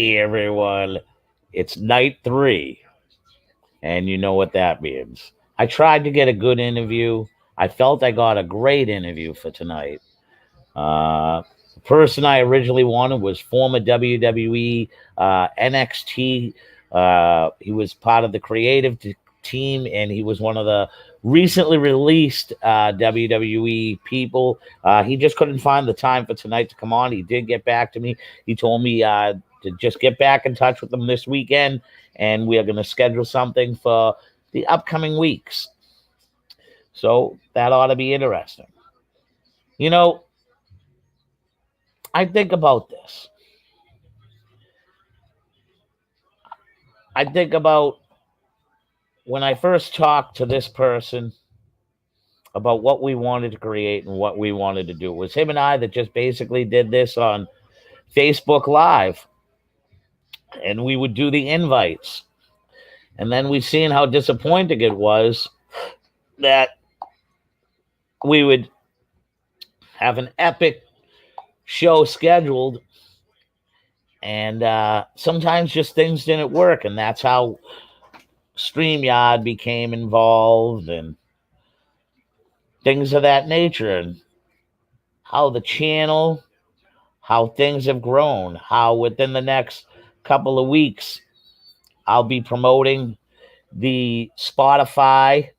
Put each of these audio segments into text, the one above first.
Hey, everyone. It's night 3, and you know what that means. I tried to get a good interview. I felt I got a great interview for tonight. The person I originally wanted was former WWE NXT. He was part of the creative team, and he was one of the recently released WWE people. He just couldn't find the time for tonight to come on. He did get back to me. He told me to just get back in touch with him this weekend, and we are going to schedule something for the upcoming weeks. So that ought to be interesting. You know, I think about this. I think about when I first talked to this person about what we wanted to create and what we wanted to do. It was him and I that just basically did this on Facebook Live. And we would do the invites. And then we seen how disappointing it was that we would have an epic show scheduled, and sometimes just things didn't work, and that's how StreamYard became involved and things of that nature, and how the channel, how things have grown, how within the next couple of weeks I'll be promoting the Spotify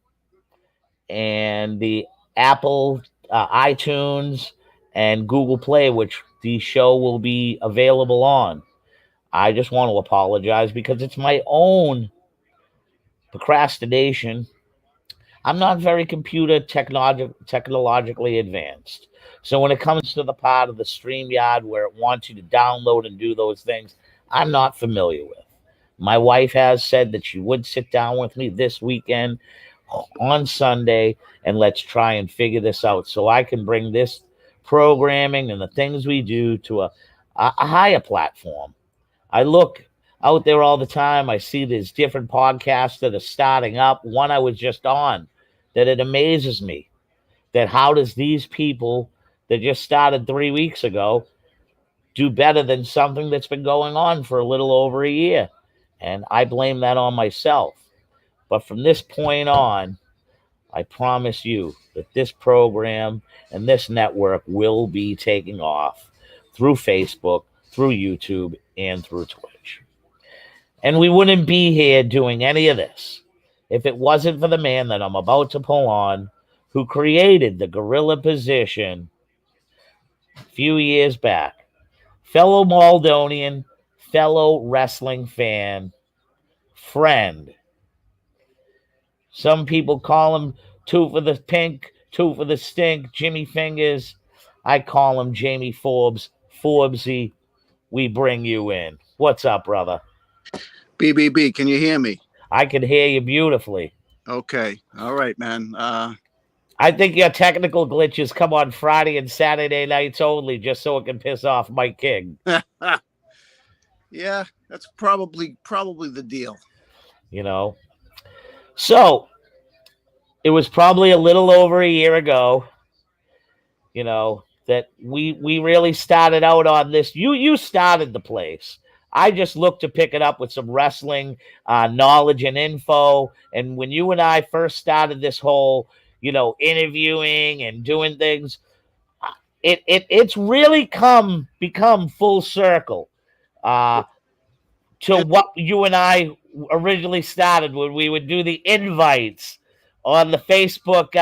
and the Apple iTunes and Google Play, which the show will be available on. I just want to apologize because it's my own procrastination. I'm not very technologically advanced. So when it comes to the part of the StreamYard where it wants you to download and do those things, I'm not familiar with. My wife has said that she would sit down with me this weekend on Sunday, and let's try and figure this out so I can bring this programming and the things we do to a higher platform. I look out there all the time. I see these different podcasts that are starting up. One I was just on, that it amazes me that how does these people that just started 3 weeks ago do better than something that's been going on for a little over a year? And I blame that on myself. But from this point on, I promise you that this program and this network will be taking off through Facebook, through YouTube, and through Twitch. And we wouldn't be here doing any of this if it wasn't for the man that I'm about to pull on, who created the gorilla position a few years back. Fellow Maldonian, fellow wrestling fan, friend. Some people call him two for the pink, two for the stink, Jimmy Fingers. I call him Jamie Forbes. Forbesy, we bring you in. What's up, brother? BBB, can you hear me? I can hear you beautifully. Okay. All right, man. I think your technical glitches come on Friday and Saturday nights only, just so it can piss off Mike King. Yeah, that's probably the deal. You know? So, it was probably a little over a year ago, that we really started out on this. You started the place. I just looked to pick it up with some wrestling knowledge and info. And when you and I first started this whole, interviewing and doing things, it's really become full circle to what you and I originally started when we would do the invites on the Facebook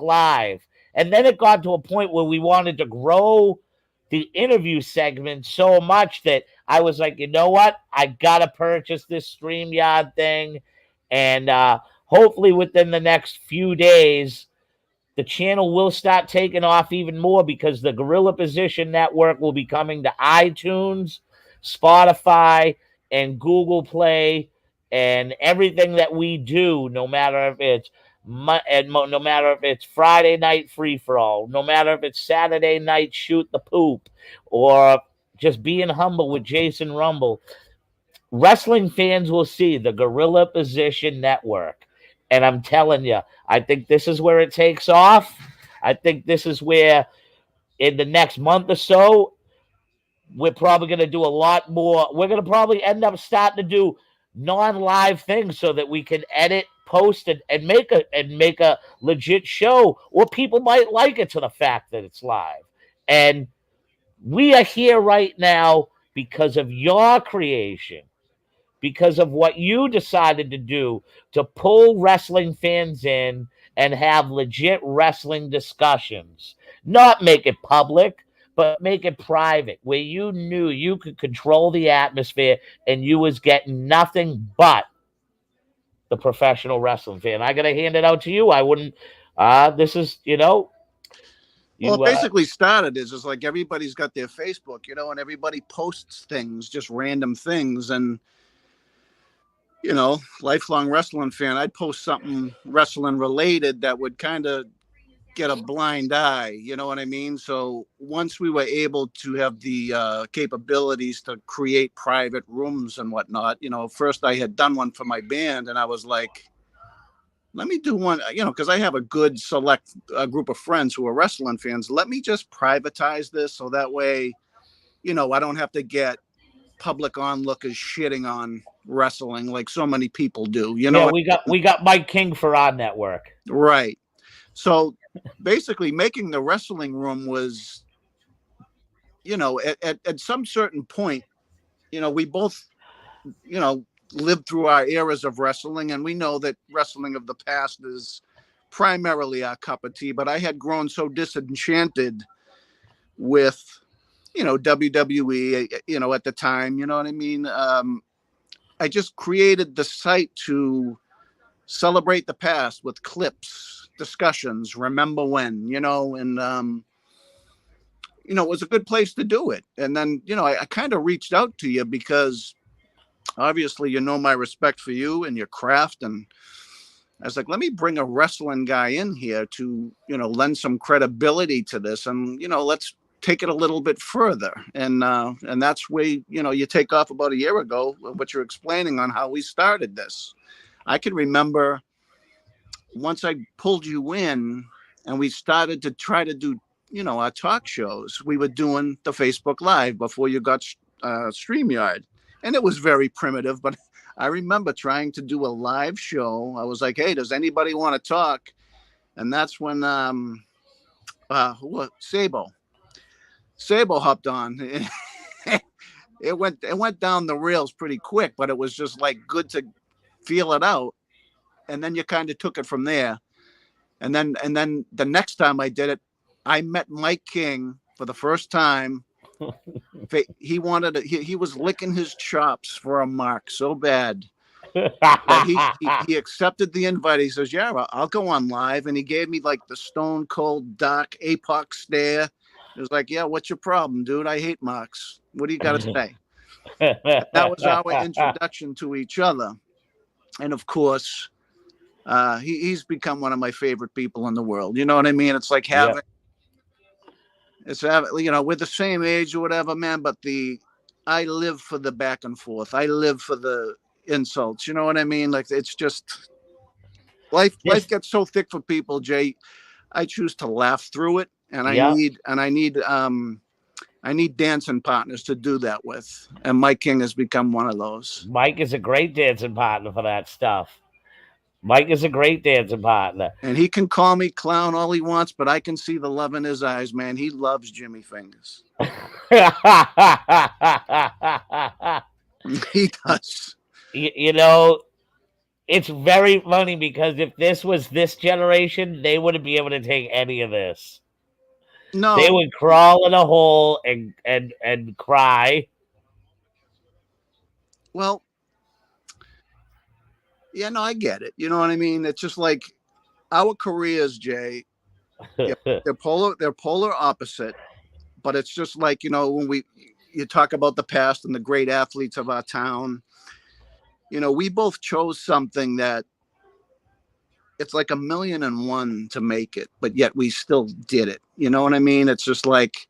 Live. And then it got to a point where we wanted to grow the interview segment so much that I was like, you know what? I got to purchase this StreamYard thing. And hopefully within the next few days, the channel will start taking off even more because the Gorilla Position Network will be coming to iTunes, Spotify, and Google Play, and everything that we do, no matter if it's Friday night free for all, no matter if it's Saturday night shoot the poop, or just being humble with Jason Rumble, wrestling fans will see the Gorilla Position Network. And I'm telling you, I think this is where it takes off. I think this is where in the next month or so, we're probably going to do a lot more. We're going to probably end up starting to do non-live things so that we can edit, post, and make a legit show, or people might like it to the fact that it's live. And we are here right now because of your creation, because of what you decided to do to pull wrestling fans in and have legit wrestling discussions. Not make it public, but make it private, where you knew you could control the atmosphere and you was getting nothing but the professional wrestling fan. I gotta hand it out to you. I wouldn't this is, Well, it you basically started is just like everybody's got their Facebook, and everybody posts things, just random things. And, lifelong wrestling fan, I'd post something wrestling related that would kind of get a blind eye, you know what I mean? So once we were able to have the capabilities to create private rooms and whatnot, first I had done one for my band, and I was like, let me do one, because I have a good select group of friends who are wrestling fans. Let me just privatize this so that way, I don't have to get public onlookers shitting on wrestling like so many people do. yeah, we got Mike King for our network. Right. So basically making the wrestling room was, at some certain point, we both, lived through our eras of wrestling, and we know that wrestling of the past is primarily our cup of tea. But I had grown so disenchanted with, WWE, at the time, you know what I mean? I just created the site to celebrate the past with clips, discussions, remember when, and it was a good place to do it. And then, I kind of reached out to you because obviously, my respect for you and your craft. And I was like, let me bring a wrestling guy in here to, lend some credibility to this. And, let's take it a little bit further. And that's where, you take off about a year ago, what you're explaining on how we started this. I can remember once I pulled you in and we started to try to do, our talk shows, we were doing the Facebook Live before you got StreamYard. And it was very primitive, but I remember trying to do a live show. I was like, hey, does anybody want to talk? And that's when Sabo hopped on. It went down the rails pretty quick, but it was just like good to feel it out. And then you kind of took it from there. And then the next time I did it, I met Mike King for the first time. He wanted he was licking his chops for a mark so bad that he accepted the invite. He says, yeah, I'll go on live. And he gave me like the stone cold dark apoc stare. It was like, yeah, what's your problem, dude? I hate marks. What do you got to say? That was our introduction to each other. And of course, he's become one of my favorite people in the world. You know what I mean? It's like having, we're the same age or whatever, man, but I live for the back and forth. I live for the insults. You know what I mean? Like, it's just life gets so thick for people, Jay. I choose to laugh through it. And I need dancing partners to do that with. And Mike King has become one of those. Mike is a great dancing partner for that stuff. Mike is a great dancing partner. And he can call me clown all he wants, but I can see the love in his eyes, man. He loves Jimmy Fingers. He does. It's very funny because if this was this generation, they wouldn't be able to take any of this. No. They would crawl in a hole and cry. Well, yeah, no, I get it. You know what I mean? It's just like our careers, Jay. They're polar opposite, but it's just like, when you talk about the past and the great athletes of our town, we both chose something that it's like 1,000,001 to make it, but yet we still did it. You know what I mean? It's just like,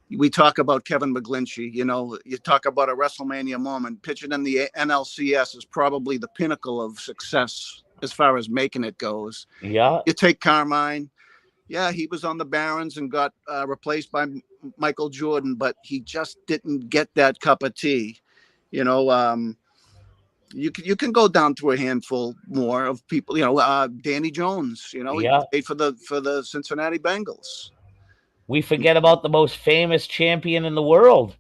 we talk about Kevin McGlinchey, you talk about a WrestleMania moment. Pitching in the NLCS is probably the pinnacle of success as far as making it goes. Yeah. You take Carmine. Yeah, he was on the Barons and got replaced by Michael Jordan, but he just didn't get that cup of tea. You know, you can go down to a handful more of people. Danny Jones. He Yeah. played for the Cincinnati Bengals. We forget about the most famous champion in the world,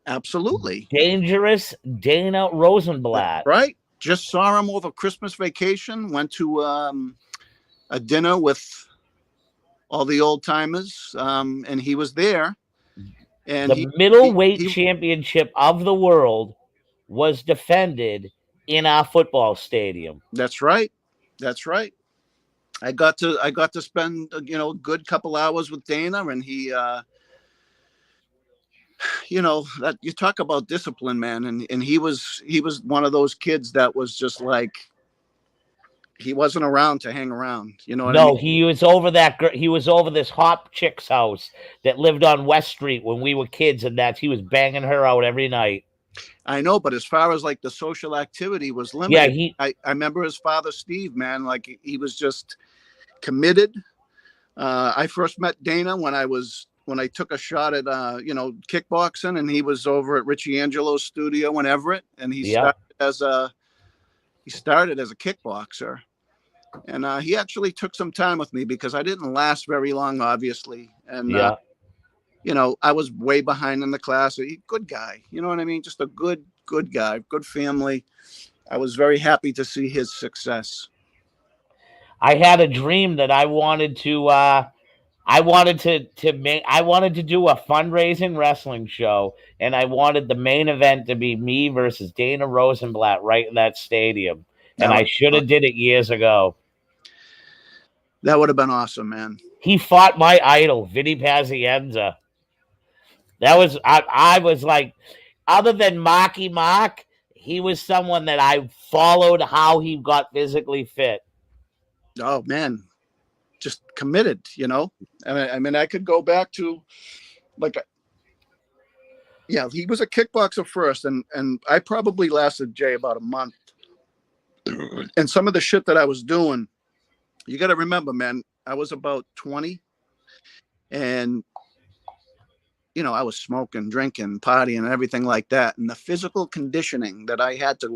Absolutely. Dangerous Dana That's Rosenblatt. right. Just saw him over Christmas vacation. Went to a dinner with all the old timers, and he was there. And The he middleweight he. championship of the world was defended in our football stadium. That's right. That's right. I got to spend a good couple hours with Dana, and he that you talk about discipline, man, and he was one of those kids that was just like he wasn't around to hang around. You know what I mean? No, he was over he was over this hot chick's house that lived on West Street when we were kids, and he was banging her out every night. I know, but as far as like the social activity was Yeah, limited. I remember his father, Steve, man, like he was just committed. I first met Dana when I took a shot at kickboxing, and he was over at Richie Angelo's studio in Everett, and he yeah, started as a kickboxer, and he actually took some time with me because I didn't last very long, obviously, and yeah. I was way behind in the class. Good guy, you know what I mean? Just a good guy, good family. I was very happy to see his success. I had a dream that I wanted to do a fundraising wrestling show, and I wanted the main event to be me versus Dana Rosenblatt right in that stadium. And I should have did it years ago. That would have been awesome, man. He fought my idol, Vinny Pazienza. I was like, other than Marky Mark, he was someone that I followed how he got physically fit. Oh man, just committed. I mean, I could go back to like, yeah, he was a kickboxer first, and I probably lasted Jay about a month. And some of the shit that I was doing, you got to remember, man, I was about 20, and I was smoking, drinking, partying, and everything like that. And the physical conditioning that I had to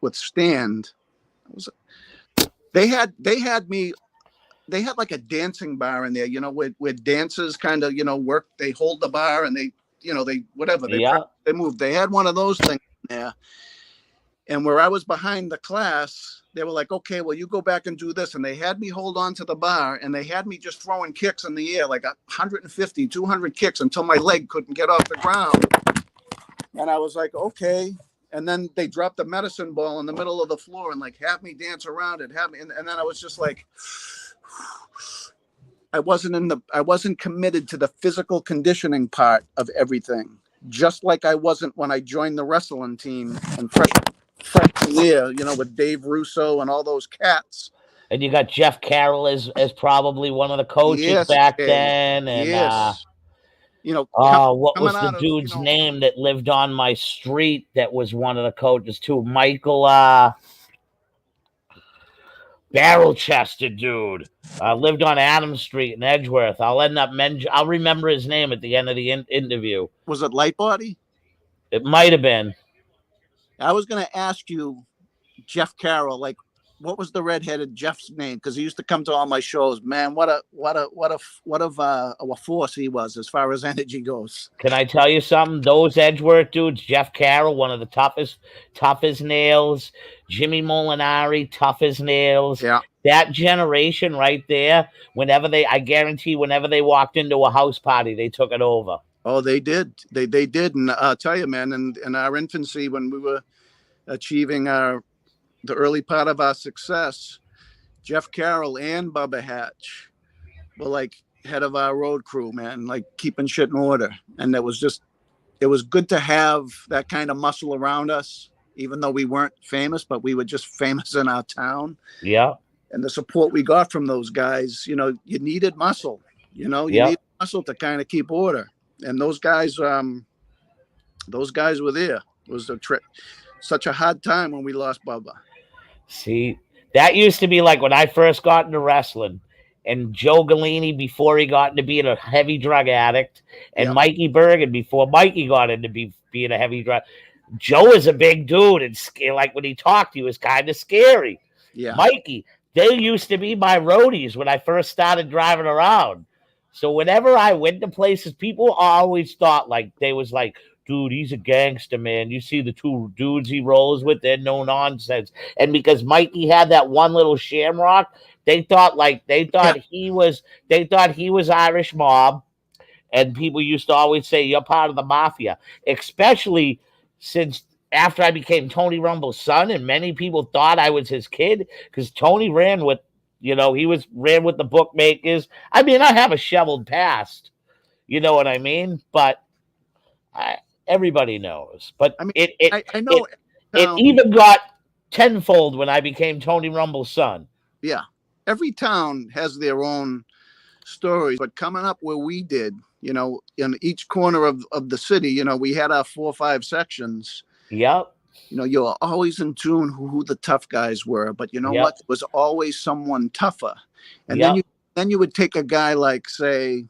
withstand was. They had like a dancing bar in there, where dancers kind of, work. They hold the bar and they whatever they move. They had one of those things in there. And where I was behind the class, they were like, okay, well, you go back and do this. And they had me hold on to the bar, and they had me just throwing kicks in the air, like 150, 200 kicks until my leg couldn't get off the ground. And I was like, okay. And then they dropped the medicine ball in the middle of the floor and like have me dance around it, and then I was just like, I wasn't committed to the physical conditioning part of everything, just like I wasn't when I joined the wrestling team and fresh year, with Dave Russo and all those cats. And you got Jeff Carroll as probably one of the coaches back then. And yes. what was the dude's name that lived on my street that was one of the coaches too? Michael barrel chested dude. Lived on Adams Street in Edgeworth. I'll remember his name at the end of the interview. Was it Lightbody? It might have been. I was going to ask you, Jeff Carroll, like, what was the redheaded Jeff's name? Because he used to come to all my shows. Man, what a force he was as far as energy goes. Can I tell you something? Those Edgeworth dudes, Jeff Carroll, one of the tough as nails. Jimmy Molinari, tough as nails. Yeah. That generation right there, I guarantee whenever they walked into a house party, they took it over. Oh, they did. They did. And I'll tell you, man, in our infancy, when we were achieving the early part of our success, Jeff Carroll and Bubba Hatch were like head of our road crew, man, like keeping shit in order. And it was good to have that kind of muscle around us, even though we weren't famous, but we were just famous in our town. Yeah. And the support we got from those guys, you needed muscle, you needed muscle to kind of keep order. And those guys were there. It was such a hard time when we lost Bubba. See, that used to be like when I first got into wrestling, and Joe Galini before he got into being a heavy drug addict, and Yep. Mikey Bergen before Mikey got into being a heavy drug. Joe is a big dude, and like when he talked, he was kind of scary. Yeah. Mikey, they used to be my roadies when I first started driving around. So whenever I went to places, people always thought like they was like, dude, he's a gangster, man. You see the two dudes he rolls with, they're no nonsense. And because Mikey had that one little shamrock, they thought Yeah. they thought he was Irish mob, and people used to always say you're part of the mafia, especially since after I became Tony Rumble's son, and many people thought I was his kid because Tony ran with, ran with the bookmakers. I mean, I have a shoveled past, you know what I mean? But I, everybody knows. But I mean, it I it know. it even got tenfold when I became Tony Rumble's son. Yeah. Every town has their own stories, but coming up where we did, in each corner of the city, we had our 4 or 5 sections. Yep. You were always in tune who the tough guys were, but you know Yep. what? There was always someone tougher. And Yep. then you would take a guy like, say,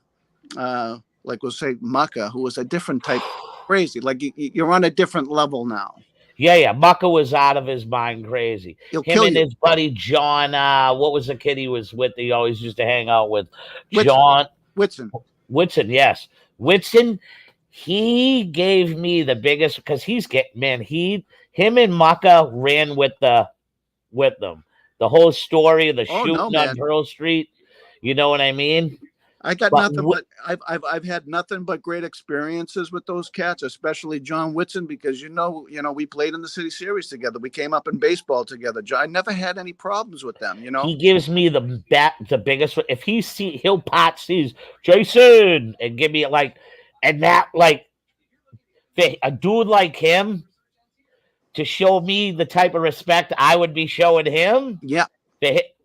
like we'll say Maka, who was a different type of crazy. Like you're on a different level now. Yeah. Mucka was out of his mind crazy. He'll Him kill and you. his buddy John, what was the kid he was with? He always used to hang out with. Whitson. John Whitson. yes. Whitson, he gave me the biggest because him and Mucka ran with them. The whole story of the Oh, shooting no, on man. Pearl Street. You know what I mean? I got But nothing but I've had nothing but great experiences with those cats, especially John Whitson, because we played in the city series together. We came up in baseball together. I never had any problems with them. He gives me the biggest. If he'll pot sees Jason and give me and that a dude like him to show me the type of respect I would be showing him. Yeah.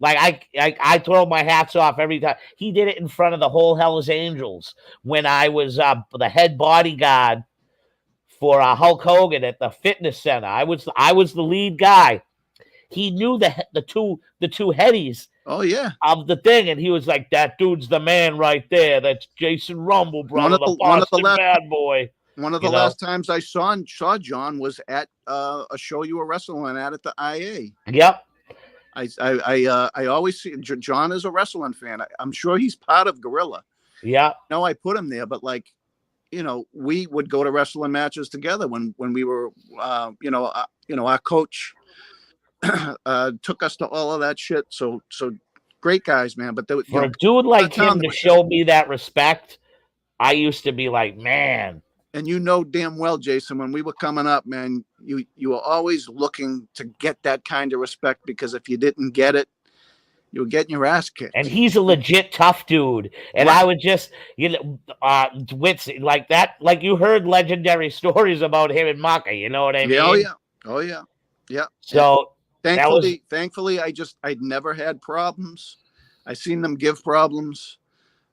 I throw my hats off every time. He did it in front of the whole Hell's Angels when I was the head bodyguard for Hulk Hogan at the fitness center. I was the lead guy. He knew the two headies. Oh yeah. Of the thing, and he was like, "That dude's the man right there. That's Jason Rumble, brother, the Boston Bad Boy." One of the last times I saw John was at a show you were wrestling at the IA. Yep. I always see John is a wrestling fan. I'm sure he's part of Gorilla. Yeah. No, I put him there, but we would go to wrestling matches together when we were, our coach took us to all of that shit. So great guys, man. But for a dude like him to show me that respect, I used to be like, man. And damn well, Jason, when we were coming up, man, you were always looking to get that kind of respect, because if you didn't get it, you were getting your ass kicked. And he's a legit tough dude. And right. I would just, wits like that. Like you heard legendary stories about him and Maka. You know what I mean? Oh yeah. So thankfully, I'd never had problems. I seen them give problems.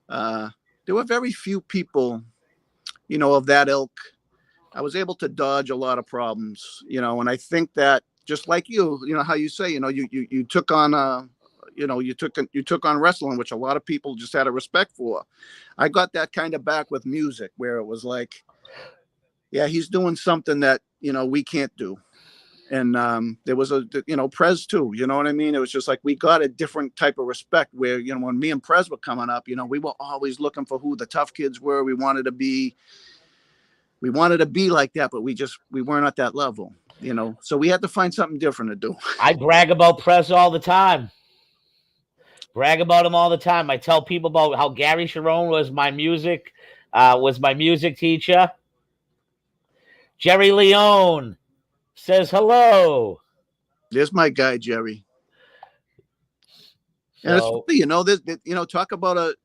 There were very few people, of that ilk. I was able to dodge a lot of problems, and I think that just like you how you say, you took on, you took on wrestling, which a lot of people just had a respect for. I got that kind of back with music, where it was like, yeah, he's doing something that, we can't do. And there was Prez too, you know what I mean? It was just like we got a different type of respect where, when me and Prez were coming up, we were always looking for who the tough kids were. We wanted to be like that, but we weren't at that level, so we had to find something different to do. I brag about Prez all the time. Brag about him all the time. I tell people about how Gary Sharon was my music teacher. Jerry Leone says hello. There's my guy, Jerry. And it's funny, talk about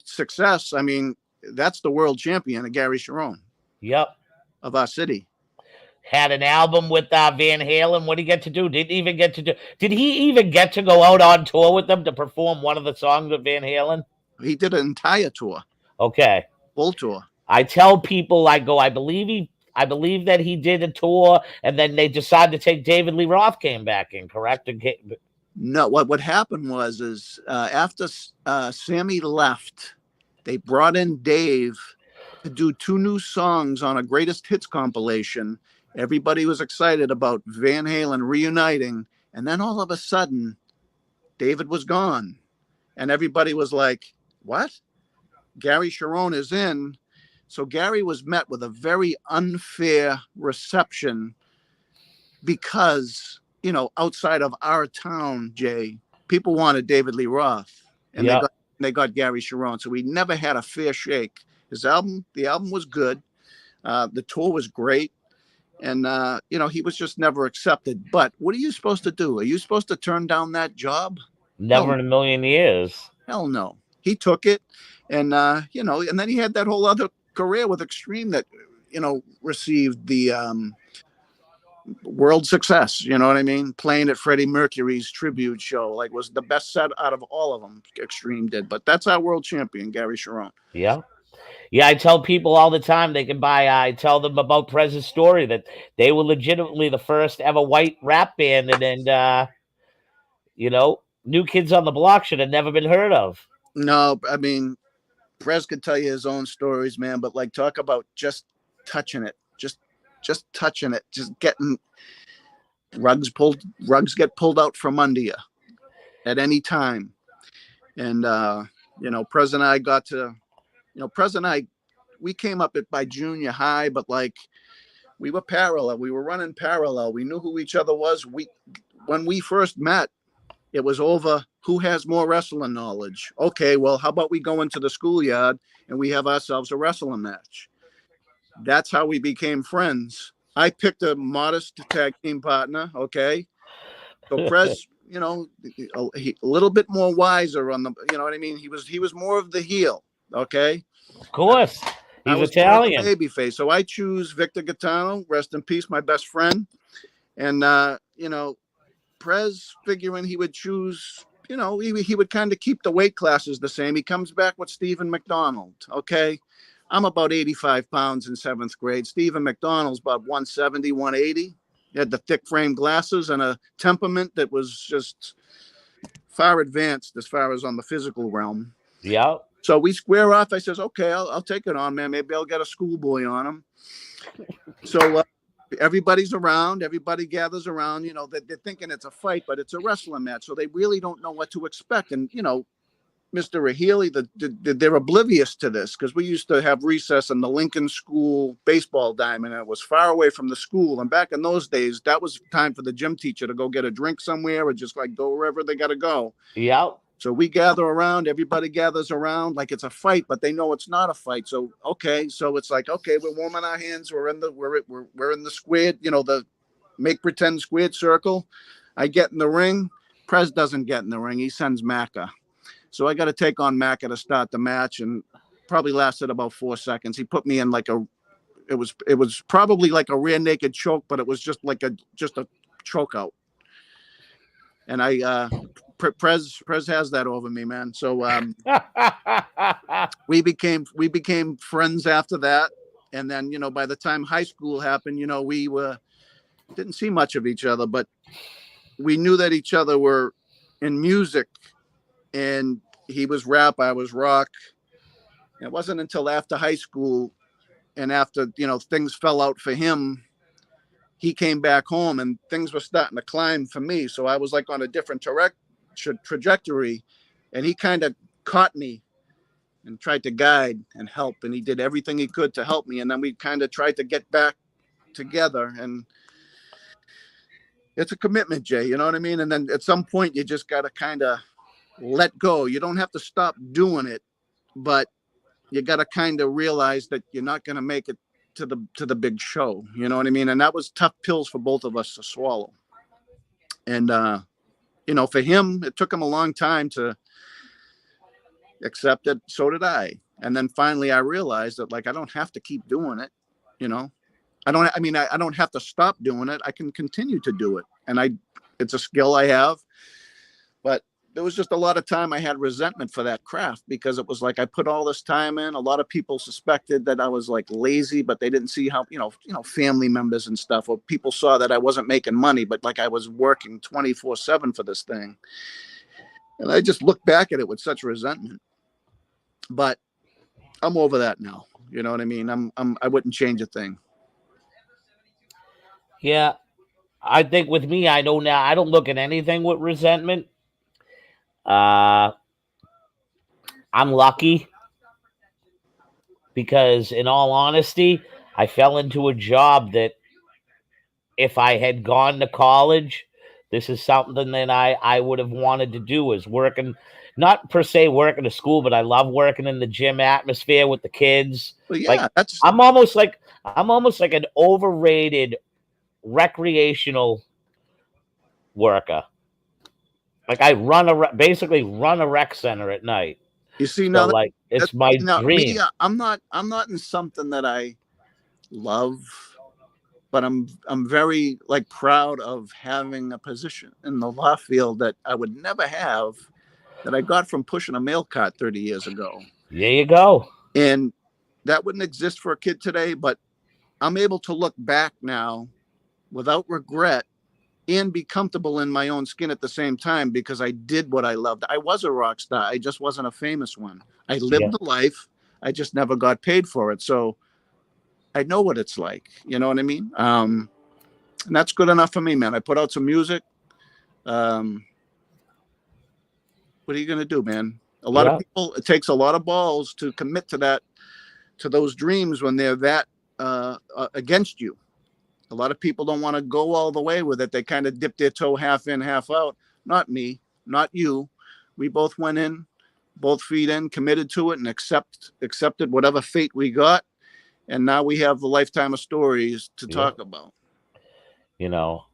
success. I mean, that's the world champion, Gary Sharon. Yep. Of our city. Had an album with Van Halen. What did he get to do? Did he even get to go out on tour with them to perform one of the songs with Van Halen? He did an entire tour. Okay. Full tour. I tell people, I believe that he did a tour, and then they decided to take David Lee Roth came back in, correct? No, what happened was after Sammy left, they brought in Dave to do two new songs on a greatest hits compilation. Everybody was excited about Van Halen reuniting, and then all of a sudden, David was gone, and everybody was like, "What? Gary Sharon is in." So Gary was met with a very unfair reception because, outside of our town, Jay, people wanted David Lee Roth, and Yeah. they got Gary Sharon. So we never had a fair shake. The album was good. The tour was great. And, he was just never accepted. But what are you supposed to do? Are you supposed to turn down that job? Never in a million years. Hell no. He took it. And, and then he had that whole other career with Extreme that, received the world success. You know what I mean? Playing at Freddie Mercury's tribute show, like, was the best set out of all of them Extreme did. But that's our world champion, Gary Sharon. Yeah. Yeah, I tell people all the time they can buy. I tell them about Prez's story that they were legitimately the first ever white rap band, and New Kids on the Block should have never been heard of. No, I mean, Prez could tell you his own stories, man. But like, talk about just touching it, just touching it, just getting rugs get pulled out from under you at any time. And Prez and I got to, Prez and I, we came up by junior high, but like, we were parallel. We were running parallel. We knew who each other was. When we first met, it was over who has more wrestling knowledge. Okay, well, how about we go into the schoolyard and we have ourselves a wrestling match? That's how we became friends. I picked a modest tag team partner. Okay, so Prez, a little bit more wiser on the, you know what I mean? He was more of the heel. Okay. Of course. I He's was more of the Italian. baby face. So I choose Victor Gaetano, rest in peace, my best friend. And, Prez figuring he would choose, he would kind of keep the weight classes the same. He comes back with Stephen McDonald. Okay. I'm about 85 pounds in seventh grade. Stephen McDonald's about 170, 180. He had the thick frame glasses and a temperament that was just far advanced as far as on the physical realm. Yeah. So we square off. I says, okay, I'll take it on, man. Maybe I'll get a schoolboy on him. So everybody's around. Everybody gathers around. They're thinking it's a fight, but it's a wrestling match. So they really don't know what to expect. And, Mr. Rahili, they're oblivious to this because we used to have recess in the Lincoln School baseball diamond, and it was far away from the school. And back in those days, that was time for the gym teacher to go get a drink somewhere or just like go wherever they got to go. Yeah. So we gather around, everybody gathers around like it's a fight, but they know it's not a fight. So, okay. So it's like, okay, we're warming our hands. We're in the squared, the make pretend squared circle. I get in the ring. Prez doesn't get in the ring. He sends Macca. So I got to take on Macca to start the match, and probably lasted about 4 seconds. He put me in it was probably like a rear naked choke, but it was just a choke out. And Prez has that over me, man. So we became friends after that. And then, by the time high school happened, we didn't see much of each other, but we knew that each other were in music, and he was rap, I was rock. And it wasn't until after high school and after, things fell out for him, he came back home and things were starting to climb for me. So I was like on a different trajectory, and he kind of caught me and tried to guide and help. And he did everything he could to help me. And then we kind of tried to get back together, and it's a commitment, Jay, you know what I mean? And then at some point you just got to kind of let go. You don't have to stop doing it, but you got to kind of realize that you're not going to make it to the big show. You know what I mean? And that was tough pills for both of us to swallow. And, for him, it took him a long time to accept it. So did I. And then finally I realized that, like, I don't have to keep doing it. I don't have to stop doing it. I can continue to do it. And it's a skill I have, but there was just a lot of time I had resentment for that craft, because it was like I put all this time in. A lot of people suspected that I was like lazy, but they didn't see how, family members and stuff, or people saw that I wasn't making money, but like I was working 24/7 for this thing. And I just look back at it with such resentment. But I'm over that now. You know what I mean? I wouldn't change a thing. Yeah. I think with me, I know now I don't look at anything with resentment. I'm lucky because, in all honesty, I fell into a job that if I had gone to college, this is something that I would have wanted to do, is working, not per se working at school, but I love working in the gym atmosphere with the kids. But Like yeah, that's I'm almost like an overrated recreational worker. Like I basically run a rec center at night. you see So now that, like it's that's my now me. dream. I'm not in something that I love, but I'm very like proud of having a position in the law field that I would never have, that I got from pushing a mail cart 30 years ago. There you go. And that wouldn't exist for a kid today, but I'm able to look back now without regret and be comfortable in my own skin at the same time, because I did what I loved. I was a rock star. I just wasn't a famous one. I Yeah. lived the life. I just never got paid for it. So I know what it's like. You know what I mean? And that's good enough for me, man. I put out some music. What are you going to do, man? A lot of Yeah. people, it takes a lot of balls to commit to that, to those dreams when they're that against you. A lot of people don't want to go all the way with it. They kind of dip their toe half in, half out. Not me, not you. We both went in, both feet in, committed to it, and accepted whatever fate we got. And now we have the lifetime of stories to Yeah. talk about.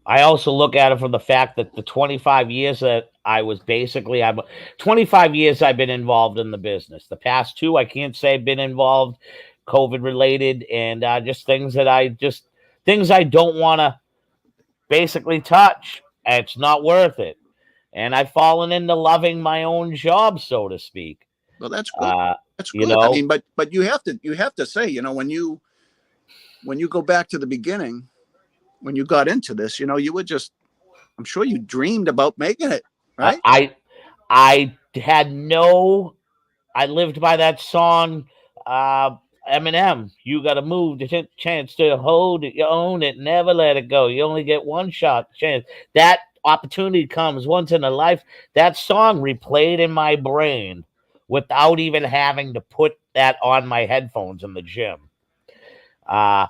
I also look at it from the fact that the 25 years that I'm 25 years I've been involved in the business. The past two, I can't say I've been involved, COVID related, and just things I don't want to basically touch. It's not worth it. And I've fallen into loving my own job, so to speak. Well, that's good. Uh, That's you good. I know, mean, but you have to say, when you go back to the beginning, when you got into this, you were just, I'm sure you dreamed about making it, I, right? I I had no. I lived by that song, uh, Eminem. You got to move to take a chance to hold it. You own it. Never let it go. You only get one shot chance. That opportunity comes once in a life. That song replayed in my brain without even having to put that on my headphones in the gym. Uh,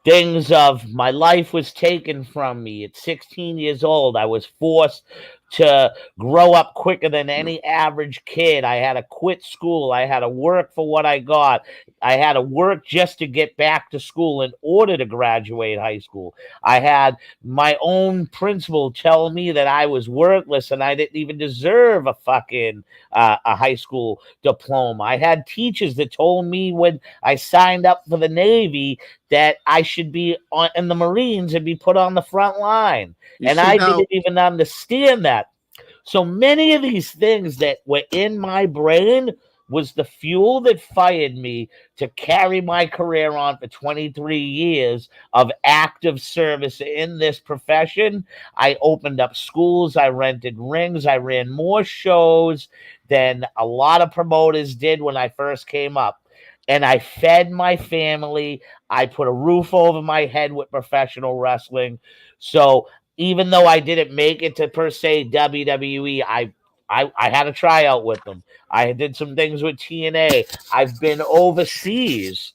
Things of my life was taken from me at 16 years old. I was forced to grow up quicker than any average kid. I had to quit school. I had to work for what I got. I had to work just to get back to school in order to graduate high school. I had my own principal tell me that I was worthless and I didn't even deserve a fucking a high school diploma. I had teachers that told me when I signed up for the Navy that I should be in the Marines and be put on the front line. You And see I now, didn't even understand that. So many of these things that were in my brain was the fuel that fired me to carry my career on for 23 years of active service in this profession. I opened up schools, I rented rings, I ran more shows than a lot of promoters did when I first came up. And I fed my family. I put a roof over my head with professional wrestling. So even though I didn't make it to per se WWE, I had a tryout with them. I did some things with TNA. I've been overseas.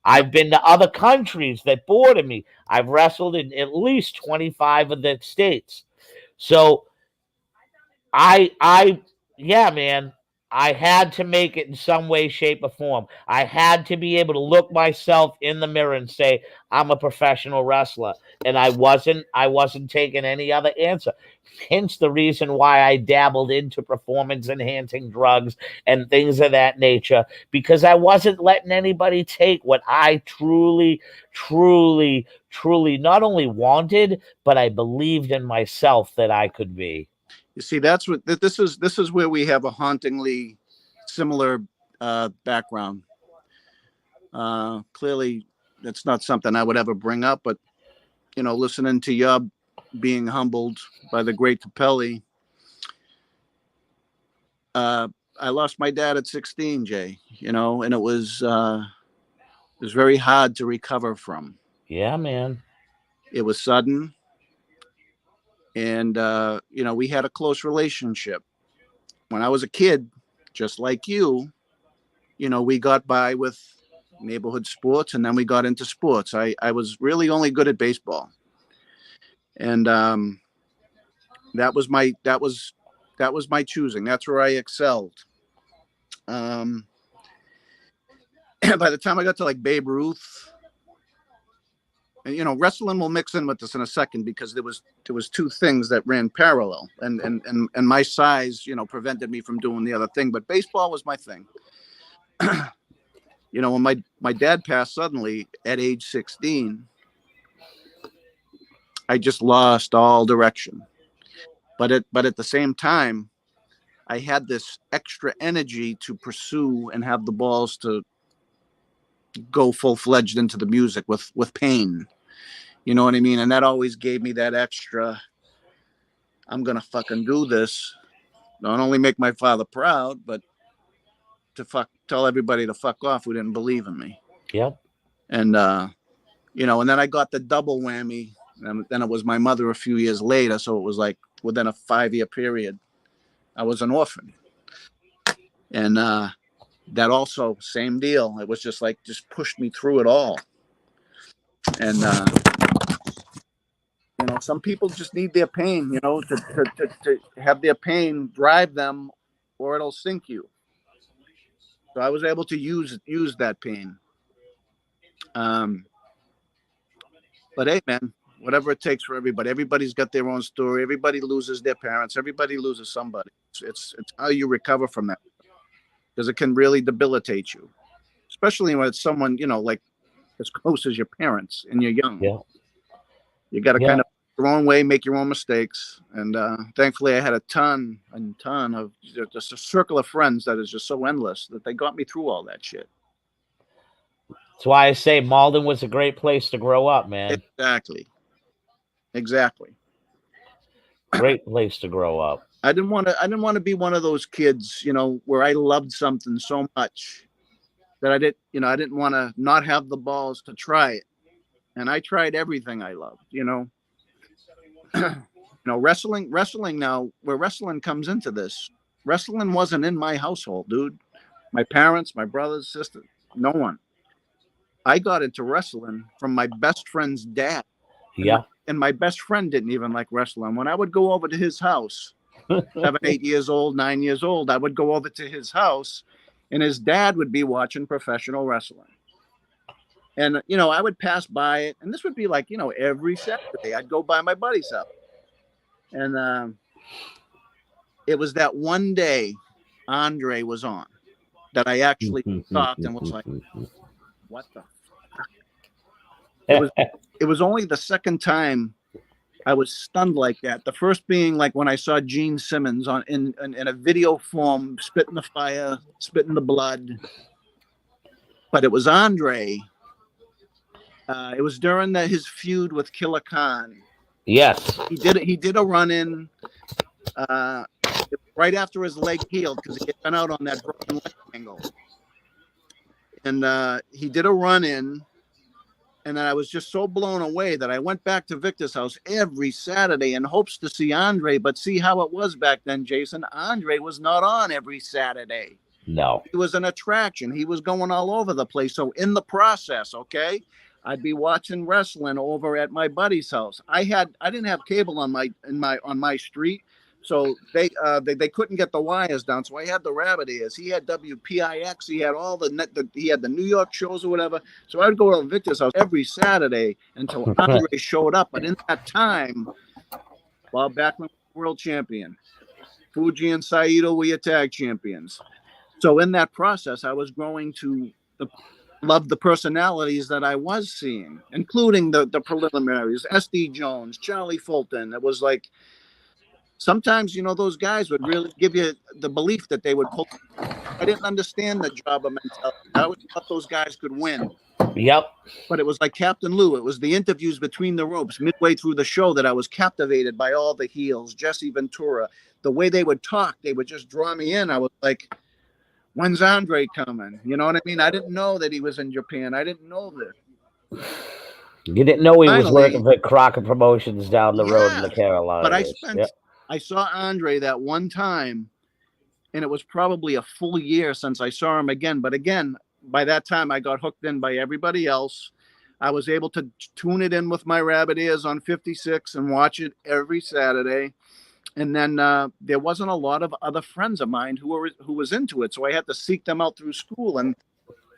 now, I've been to other countries that border me. I've wrestled in at least 25 of the states. So I yeah, man. I had to make it in some way, shape, or form. I had to be able to look myself in the mirror and say, I'm a professional wrestler. And I wasn't taking any other answer. Hence the reason why I dabbled into performance enhancing drugs and things of that nature, because I wasn't letting anybody take what I truly, truly, truly not only wanted, but I believed in myself that I could be. You see, that's what this is. This is where we have a hauntingly similar background. Clearly, that's not something I would ever bring up, but listening to you being humbled by the great Capelli. I lost my dad at 16, Jay. And it was very hard to recover from. Yeah, man. It was sudden, and we had a close relationship. When I was a kid, just like you, we got by with neighborhood sports, and then we got into sports. I was really only good at baseball, and that was my choosing. That's where I excelled. By the time I got to like Babe Ruth, and wrestling will mix in with this in a second, because there was two things that ran parallel, and my size prevented me from doing the other thing, but baseball was my thing. When my dad passed suddenly at age 16, I just lost all direction. But at the same time, I had this extra energy to pursue and have the balls to go full-fledged into the music with pain. You know what I mean? And that always gave me that extra, I'm going to fucking do this. Not only make my father proud, but to tell everybody to fuck off who didn't believe in me. Yep. And, and then I got the double whammy. And then it was my mother a few years later. So it was like within a 5-year period, I was an orphan. And that also, same deal. It was just pushed me through it all. And, some people just need their pain, to have their pain drive them, or it'll sink you. So I was able to use that pain. But hey, man, whatever it takes for everybody. Everybody's got their own story. Everybody loses their parents. Everybody loses somebody. It's how you recover from that, because it can really debilitate you, especially when it's someone like as close as your parents and you're young. Yeah. You got to kind of your own way, make your own mistakes. And thankfully, I had a ton of just a circle of friends that is just so endless that they got me through all that shit. That's why I say Malden was a great place to grow up, man. Exactly. Great place to grow up. I didn't want to be one of those kids, where I loved something so much that I didn't want to not have the balls to try it. And I tried everything I loved, wrestling now, where wrestling comes into this. Wrestling wasn't in my household, dude. My parents, my brothers, sisters, no one. I got into wrestling from my best friend's dad. Yeah. And my best friend didn't even like wrestling. When I would go over to his house, 7, 8 years old, 9 years old, I would go over to his house, and his dad would be watching professional wrestling. And, I would pass by it, and this would be like, every Saturday I'd go by my buddy's house. And it was that one day Andre was on that I actually stopped and was like, what the fuck? It was only the second time I was stunned like that. The first being like when I saw Gene Simmons in a video form, spitting the fire, spitting the blood. But it was Andre. It was during his feud with Killer Khan. Yes. He did a run-in right after his leg healed, because he had been out on that broken leg angle. And he did a run-in. And then I was just so blown away that I went back to Victor's house every Saturday in hopes to see Andre. But see how it was back then, Jason. Andre was not on every Saturday. No. He was an attraction. He was going all over the place. So in the process, okay, I'd be watching wrestling over at my buddy's house. I didn't have cable on my street. So they couldn't get the wires down. So I had the rabbit ears. He had WPIX. He had all he had the New York shows or whatever. So I'd go to Victor's house every Saturday until Andre showed up. But in that time, Bob Backlund was world champion. Fuji and Saito were your tag champions. So in that process, I was growing to love the personalities that I was seeing, including the preliminaries, S.D. Jones, Charlie Fulton. It was like, sometimes, those guys would really give you the belief that they would pull. I didn't understand the job of mentality. I always thought those guys could win. Yep. But it was like Captain Lou. It was the interviews between the ropes midway through the show that I was captivated by all the heels, Jesse Ventura. The way they would talk, they would just draw me in. I was like, when's Andre coming? You know what I mean? I didn't know that he was in Japan. I didn't know this. You didn't know he was Finally, working for Crockett Promotions down the road in the but Carolinas. I saw Andre that one time, and it was probably a full year since I saw him again. But again, by that time, I got hooked in by everybody else. I was able to tune it in with my rabbit ears on 56 and watch it every Saturday. And then there wasn't a lot of other friends of mine who was into it, so I had to seek them out through school, and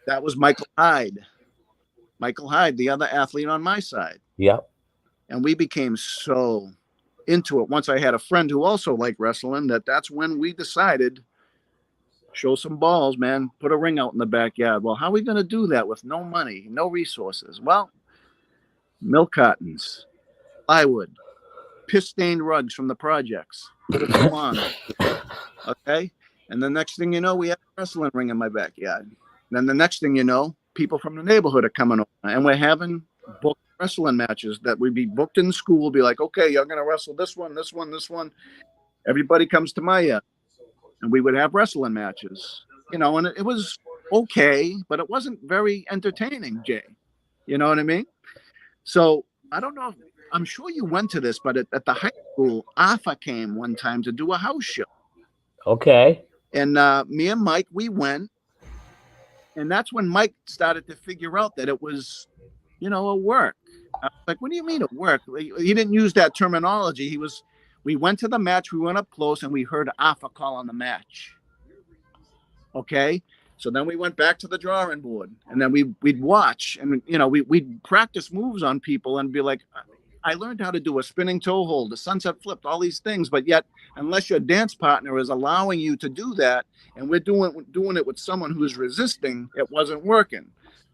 that was Michael Hyde, the other athlete on my side. Yep. And we became so into it once I had a friend who also liked wrestling. That's when we decided, show some balls, man, put a ring out in the backyard. Well, how are we going to do that with no money, no resources? Well, milk cartons, plywood, piss-stained rugs from the projects. Put it on. Okay? And the next thing you know, we have a wrestling ring in my backyard. Then the next thing you know, people from the neighborhood are coming over, and we're having booked wrestling matches that we'd be booked in school, be like, okay, you're going to wrestle this one, this one, this one. Everybody comes to my yard, and we would have wrestling matches, and it was okay, but it wasn't very entertaining, Jay. You know what I mean? So I don't know. I'm sure you went to this, but at the high school, AFA came one time to do a house show. Okay. And me and Mike, we went. And that's when Mike started to figure out that it was, a work. I was like, what do you mean a work? He didn't use that terminology. We went to the match, we went up close, and we heard AFA call on the match. Okay? So then we went back to the drawing board, and then we'd watch, and, we'd practice moves on people and be like, I learned how to do a spinning toe hold, a sunset flip, all these things. But yet, unless your dance partner is allowing you to do that, and we're doing it with someone who's resisting, it wasn't working.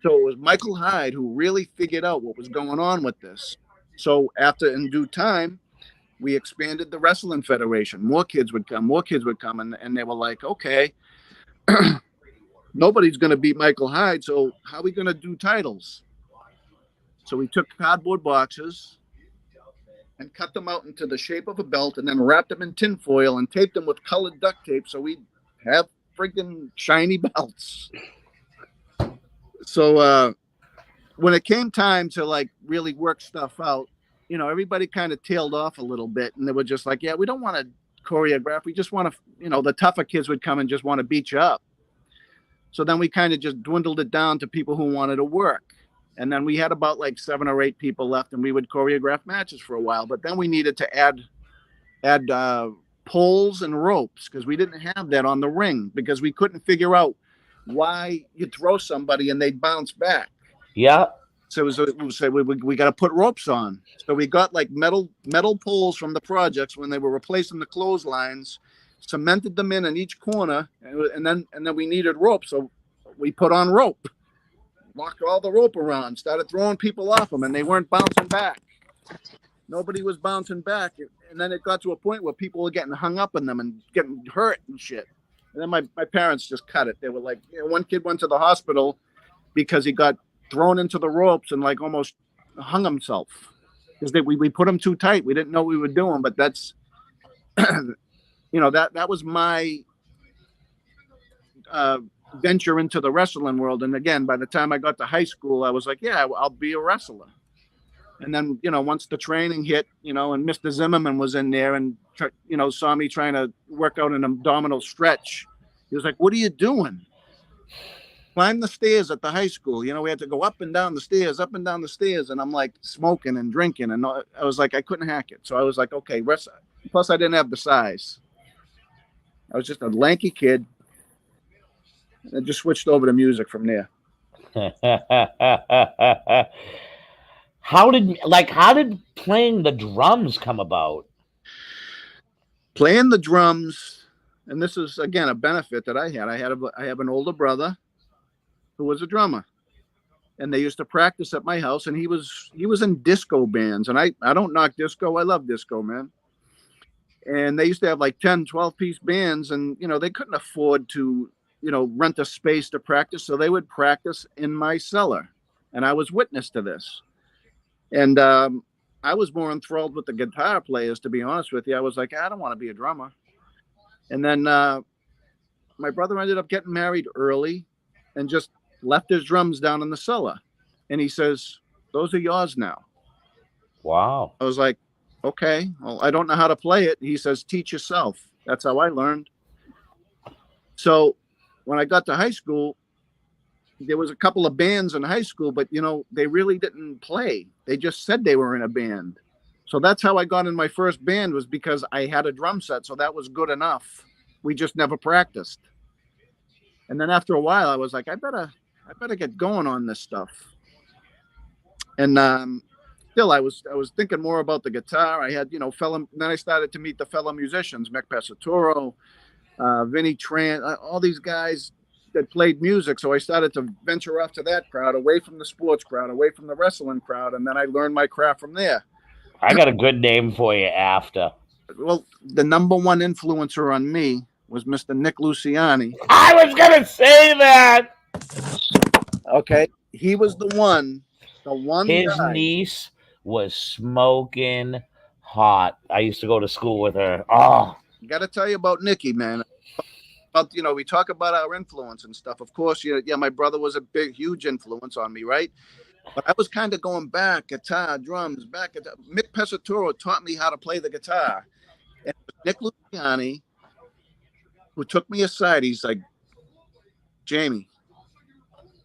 So it was Michael Hyde who really figured out what was going on with this. So in due time, we expanded the Wrestling Federation. More kids would come, and they were like, okay, nobody's going to beat Michael Hyde, so how are we going to do titles? So we took cardboard boxes and cut them out into the shape of a belt, and then wrapped them in tin foil and taped them with colored duct tape so we'd have freaking shiny belts. So when it came time to really work stuff out, everybody kind of tailed off a little bit, and they were just like, yeah, we don't want to choreograph. We just want to, the tougher kids would come and just want to beat you up. So then we kind of just dwindled it down to people who wanted to work. And then we had about 7 or 8 people left, and we would choreograph matches for a while. But then we needed to add poles and ropes, because we didn't have that on the ring, because we couldn't figure out why you throw somebody and they'd bounce back. Yeah. So we got to put ropes on. So we got metal poles from the projects when they were replacing the clotheslines, cemented them in each corner, and then we needed rope. So we put on rope. Locked all the rope around, started throwing people off them, and they weren't bouncing back. Nobody was bouncing back. And then it got to a point where people were getting hung up in them and getting hurt and shit. And then my parents just cut it. They were like, one kid went to the hospital because he got thrown into the ropes and almost hung himself. Because we put him too tight. We didn't know what we were doing, but that's, that was my venture into the wrestling world. And again, by the time I got to high school, I was like, yeah, I'll be a wrestler. And then, once the training hit, and Mr. Zimmerman was in there and, saw me trying to work out an abdominal stretch. He was like, what are you doing? Climb the stairs at the high school. We had to go up and down the stairs. And I'm smoking and drinking. And I was like, I couldn't hack it. So I was like, okay, plus I didn't have the size. I was just a lanky kid. I just switched over to music from there. How did playing the drums come about? Playing the drums, and this is again a benefit that I had. I have an older brother who was a drummer, and they used to practice at my house. And he was in disco bands, and I don't knock disco. I love disco, man. And they used to have like 10, 12-piece bands, and they couldn't afford to rent a space to practice, so they would practice in my cellar, and I was witness to this. And I was more enthralled with the guitar players, to be honest with you. I was like, I don't want to be a drummer. And then my brother ended up getting married early and just left his drums down in the cellar. And he says, those are yours now. Wow. I was like, okay, well, I don't know how to play it. He says, teach yourself. That's how I learned. So when I got to high school, there was a couple of bands in high school, but they really didn't play. They just said they were in a band. So that's how I got in my first band, was because I had a drum set. So that was good enough. We just never practiced. And then after a while, I was like, I better get going on this stuff. And still, I was thinking more about the guitar. I had, then I started to meet the fellow musicians, Mick Pesatoro, Vinnie Tran, all these guys that played music. So I started to venture off to that crowd, away from the sports crowd, away from the wrestling crowd. And then I learned my craft from there. I got a good name for you after. Well, the number one influencer on me was Mr. Nick Luciani. I was going to say that. Okay. He was the one His guy. niece was smoking hot. I used to go to school with her. Oh, Got to tell you about Nicky, man. But we talk about our influence and stuff. Of course, yeah, my brother was a huge influence on me, right? But I was kind of going back, guitar, drums, Mick Pesatoro taught me how to play the guitar. And Nick Luciani, who took me aside, he's like, Jamie,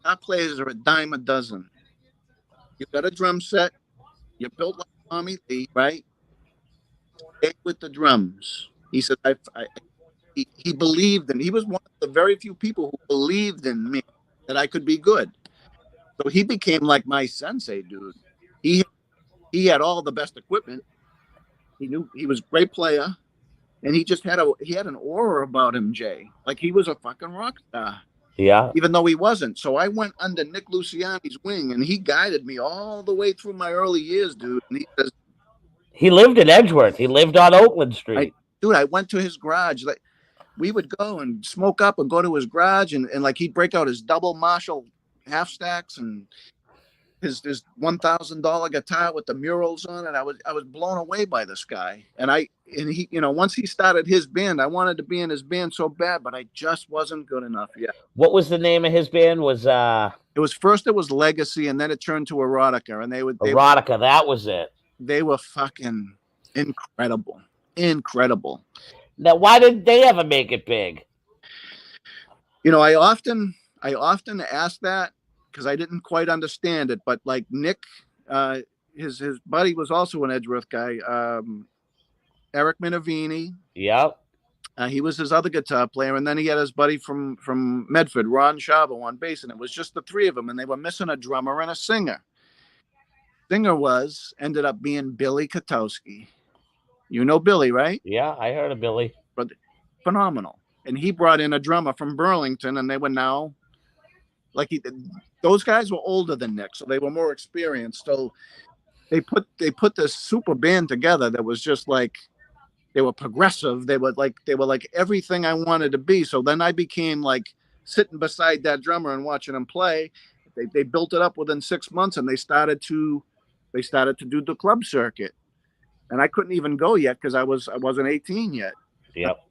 our players are a dime a dozen. You got a drum set. You're built like Tommy Lee, right? Stay with the drums. He said, he believed in. He was one of the very few people who believed in me, that I could be good. So he became like my sensei, dude. He had all the best equipment. He knew he was a great player, and he just had an aura about him, Jay. Like he was a fucking rock star. yeah. Even though he wasn't. So I went under Nick Luciani's wing, and he guided me all the way through my early years, dude. And he says, He lived in Edgeworth. He lived on Oakland Street. I went to his garage. Like we would go and smoke up and go to his garage, and like he'd break out his double Marshall half stacks and his $1,000 guitar with the murals on it. I was blown away by this guy. And he, once he started his band, I wanted to be in his band so bad, but I just wasn't good enough yet. What was the name of his band? It was Legacy, and then it turned to Erotica, and Erotica. That was it. They were fucking incredible. Incredible. Now, why did they ever make it big? I often ask that, because I didn't quite understand it. But like Nick, his buddy was also an Edgeworth guy, Eric Minervini. Yep. He was his other guitar player, and then he had his buddy from Medford, Ron Chavo, on bass, and it was just the three of them, and they were missing a drummer and a singer. Singer ended up being Billy Katowski. You know Billy, right? Yeah, I heard of Billy. But phenomenal. And he brought in a drummer from Burlington, and they were now those guys were older than Nick, so they were more experienced. So they put this super band together that was just like, they were progressive. They were like everything I wanted to be. So then I became like sitting beside that drummer and watching him play. They built it up within 6 months, and they started to do the club circuit. And I couldn't even go yet because I wasn't 18 yet. Yep.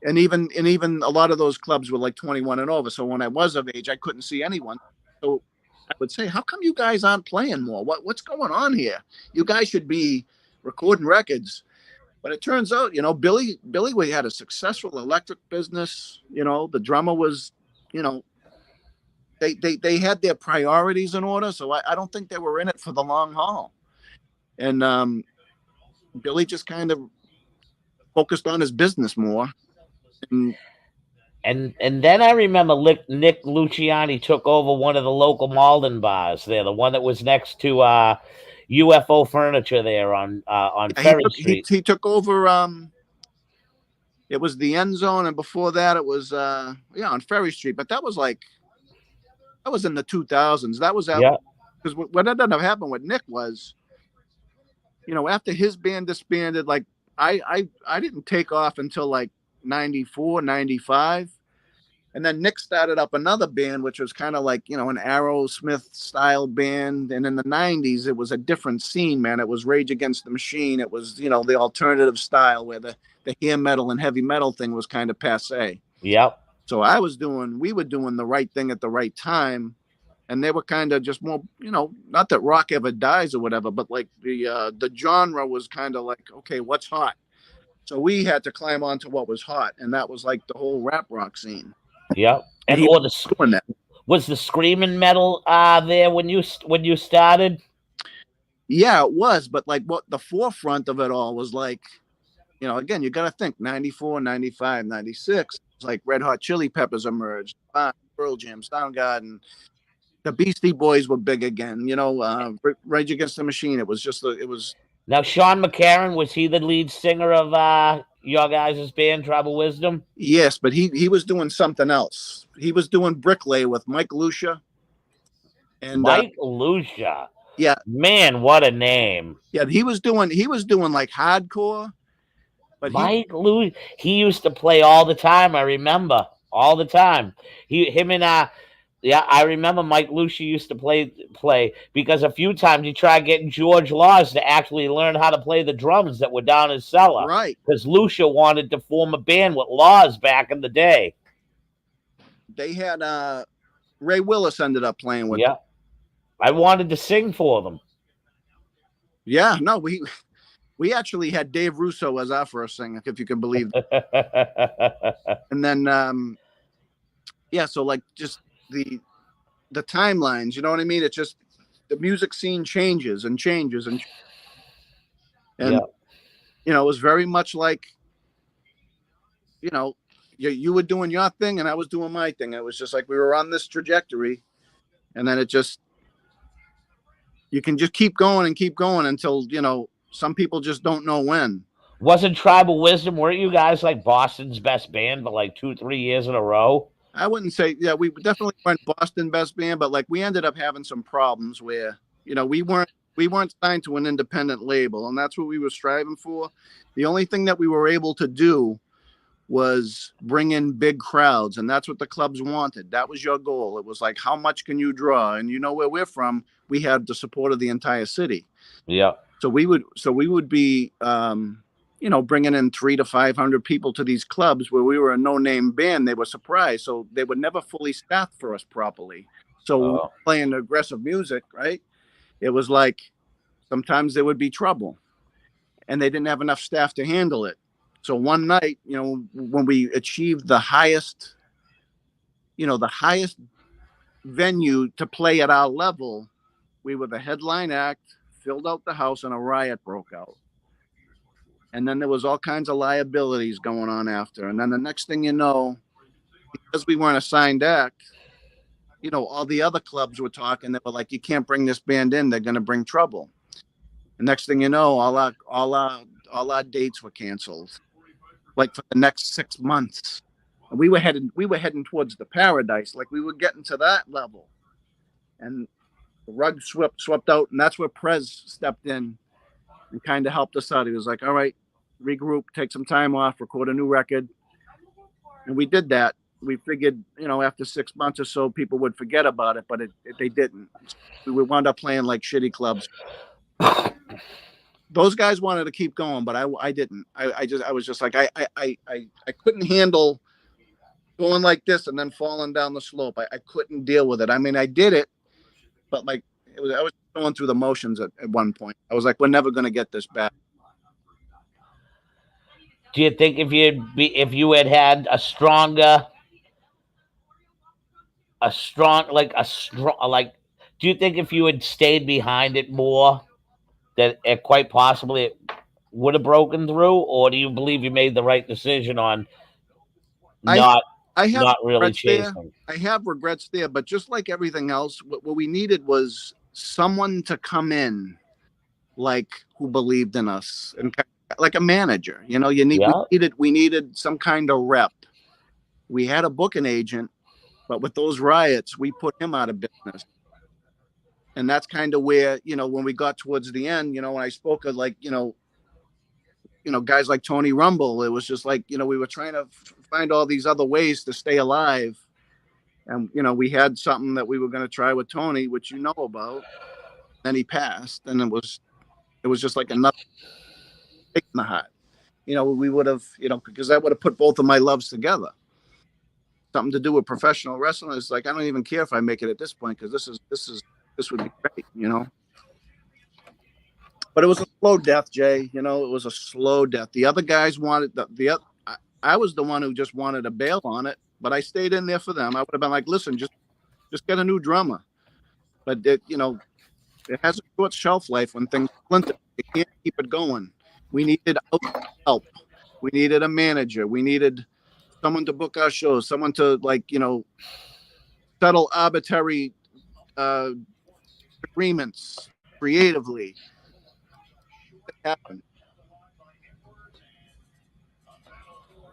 And even a lot of those clubs were like 21 and over. So when I was of age, I couldn't see anyone. So I would say, how come you guys aren't playing more? What's going on here? You guys should be recording records. But it turns out, Billy had a successful electric business. The drummer was, they had their priorities in order. So I don't think they were in it for the long haul. And Billy just kind of focused on his business more. And then I remember Nick Luciani took over one of the local Malden bars there, the one that was next to UFO Furniture there on Ferry Street. He took over. It was the End Zone, and before that, it was on Ferry Street. But that was in the 2000s. That was because what ended up happening with Nick was, after his band disbanded, like I didn't take off until like 94, 95. And then Nick started up another band, which was kind of like, an Aerosmith style band. And in the 90s, it was a different scene, man. It was Rage Against the Machine. It was, the alternative style where the hair metal and heavy metal thing was kind of passe. Yep. So we were doing the right thing at the right time. And they were kind of just more, not that rock ever dies or whatever, but like the genre was kind of like, okay, what's hot? So we had to climb onto what was hot. And that was like the whole rap rock scene. Yep. And And he or was the doing that. was the screaming metal there when you started? Yeah, it was. But like what the forefront of it all was like, again, you got to think 94, 95, 96. It's like Red Hot Chili Peppers emerged, Pearl Jam, Soundgarden. The Beastie Boys were big again, Rage Against the Machine. It was just, it was, Now Sean McCarron, was he the lead singer of your guys' band Tribal Wisdom? yes, but he was doing something else. He was doing Bricklay with Mike Lucia. And Mike Lucia. yeah, Man, what a name. yeah, he was doing like hardcore, but Mike Louis, he used to play all the time. I remember all the time. Him and yeah, I remember Mike Lucia used to play because a few times he tried getting George Laws to actually learn how to play the drums that were down his cellar. right. Because Lucia wanted to form a band with Laws back in the day. They had Ray Willis ended up playing with them. Yeah, I wanted to sing for them. Yeah, no, we actually had Dave Russo as our first singer, if you can believe that. And then yeah, so like just the timelines, you know what I mean? It's just the music scene changes and changes and Yeah. it was very much like you were doing your thing and I was doing my thing. It was just like we were on this trajectory, and then you can just keep going until some people just don't know when. Wasn't Tribal Wisdom, weren't you guys like Boston's best band for like 2-3 years in a row? I wouldn't say, yeah, we definitely weren't Boston best band, but like we ended up having some problems where, we weren't signed to an independent label, and that's what we were striving for. The only thing that we were able to do was bring in big crowds, and that's what the clubs wanted. That was your goal. It was like, how much can you draw? And where we're from, we had the support of the entire city. Yeah. So we would be, bringing in 300 to 500 people to these clubs where we were a no-name band. They were surprised. So they would never fully staff for us properly. So playing aggressive music, right? It was like sometimes there would be trouble and they didn't have enough staff to handle it. So one night, when we achieved the highest venue to play at our level, we were the headline act, filled out the house, and a riot broke out. And then there was all kinds of liabilities going on after. And then the next thing you know, because we weren't a signed act, all the other clubs were talking. They were like, you can't bring this band in. They're going to bring trouble. And next thing you know, all our dates were canceled, like for the next 6 months. And we were heading towards the paradise. Like we were getting to that level. And the rug swept out. And that's where Prez stepped in and kind of helped us out. He was like, all right, regroup, take some time off, record a new record. And we did that. We figured, after 6 months or so, people would forget about it, but they didn't. We wound up playing like shitty clubs. Those guys wanted to keep going, but I didn't. I was just like, I couldn't handle going like this and then falling down the slope. I couldn't deal with it. I mean, I did it, but like I was going through the motions at one point. I was like, we're never going to get this back. Do you think if you had a stronger, do you think if you had stayed behind it more, that it quite possibly it would have broken through, or do you believe you made the right decision on not I have not really regrets there. chasing? I have regrets there, but just like everything else, what we needed was someone to come in, like who believed in us, and like a manager. We needed some kind of rep. We had a booking agent, but with those riots, we put him out of business. And that's kind of where, when we got towards the end, when I spoke of like, guys like Tony Rumble. It was just like, we were trying to find all these other ways to stay alive. And, we had something that we were going to try with Tony, which you know about. Then he passed, and it was just like another kick in the heart. We would have, because that would have put both of my loves together. Something to do with professional wrestling. It's like, I don't even care if I make it at this point, because this would be great. But it was a slow death, Jay. It was a slow death. The other guys wanted I was the one who just wanted to bail on it, but I stayed in there for them. I would have been like, listen, just get a new drummer. But it has a short shelf life when things splinter. You can't keep it going. We needed help. We needed a manager. We needed someone to book our shows, someone to settle arbitrary agreements creatively. It happened.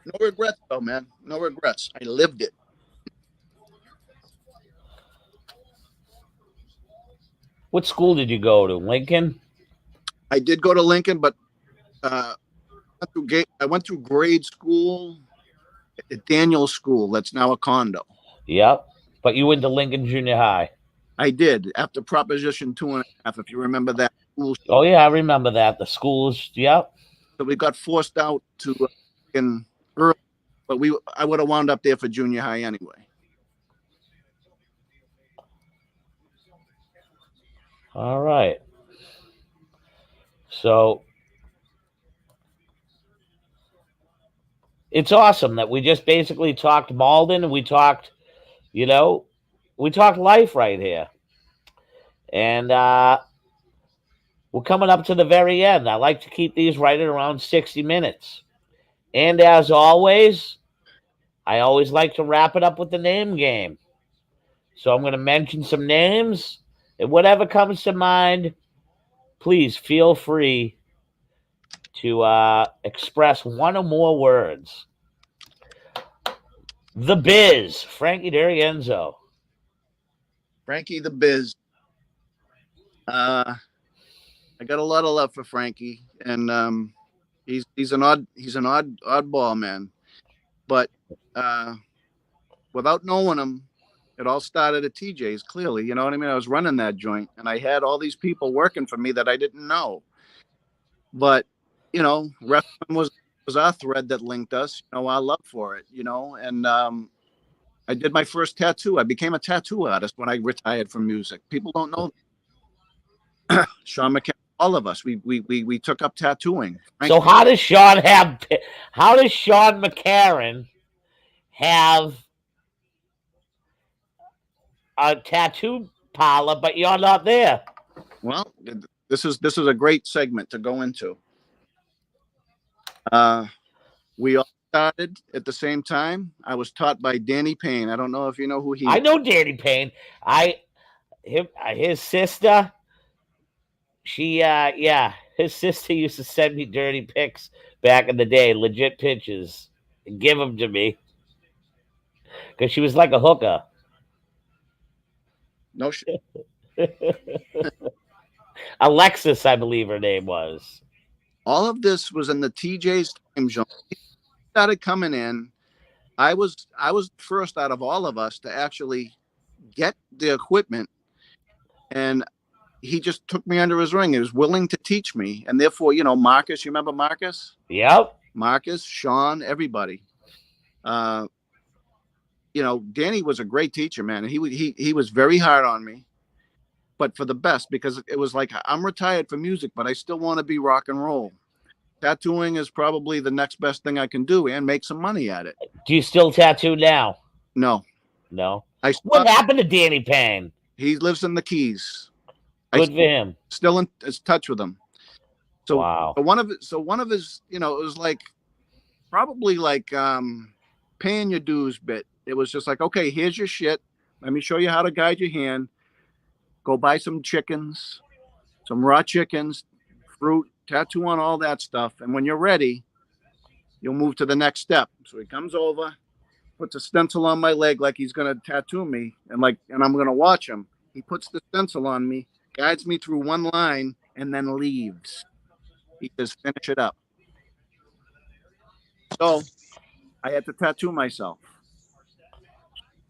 No regrets, though, man. No regrets. I lived it. What school did you go to? Lincoln? I did go to Lincoln, but I went through grade school at Daniel's school. That's now a condo. Yep. But you went to Lincoln Junior High. I did, after Proposition 2.5, if you remember that school. Oh, yeah, I remember that. The schools, yep. So we got forced out to in early, but I would have wound up there for junior high anyway. All right. So it's awesome that we just basically talked Malden, and we talked life right here. And we're coming up to the very end. I like to keep these right at around 60 minutes. And as always, I always like to wrap it up with the name game. So I'm going to mention some names, and whatever comes to mind, please feel free to express one or more words. The Biz, Frankie D'Arienzo. Frankie the Biz. I got a lot of love for Frankie, and he's an oddball, man. But without knowing him, it all started at TJ's. Clearly, you know what I mean. I was running that joint, and I had all these people working for me that I didn't know. But wrestling was our thread that linked us. Our love for it. And I did my first tattoo. I became a tattoo artist when I retired from music. People don't know that. Sean McCann, all of us, we took up tattooing. So how does Sean McCarran have a tattoo parlor, but you're not there? Well, this is a great segment to go into. We all started at the same time. I was taught by Danny Payne. I don't know if you know who he is. I know Danny Payne. His sister, his sister used to send me dirty pics back in the day, legit pictures, and give them to me. Because she was like a hooker. No shit. Alexis, I believe her name was. All of this was in the TJ's time zone. He started coming in. I was first out of all of us to actually get the equipment, and he just took me under his wing. He was willing to teach me, and therefore, Marcus. You remember Marcus? Yep. Marcus, Sean, everybody. Danny was a great teacher, man. And he was very hard on me, but for the best, because it was like, I'm retired from music, but I still want to be rock and roll. Tattooing is probably the next best thing I can do and make some money at it. Do you still tattoo now? No. What happened to Danny Payne? He lives in the Keys. Good for him. Still in touch with him. So wow. One of his, it was like probably like paying your dues bit. It was just like, okay, here's your shit. Let me show you how to guide your hand. Go buy some chickens, some raw chickens, fruit, tattoo on all that stuff. And when you're ready, you'll move to the next step. So he comes over, puts a stencil on my leg like he's going to tattoo me, and I'm going to watch him. He puts the stencil on me, guides me through one line, and then leaves. He says, finish it up. So I had to tattoo myself.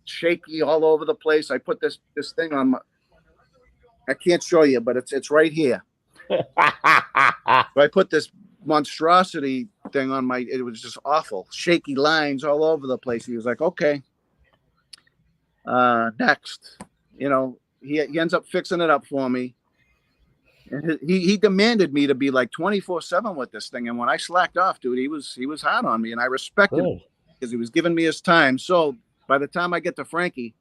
Shaky all over the place. I put this thing on my. I can't show you, but it's right here. So I put this monstrosity thing on my. It was just awful. Shaky lines all over the place. He was like, "Okay, next." You know, he ends up fixing it up for me. And he demanded me to be like 24/7 with this thing. And when I slacked off, dude, he was hard on me, and I respected him because he was giving me his time. So by the time I get to Frankie,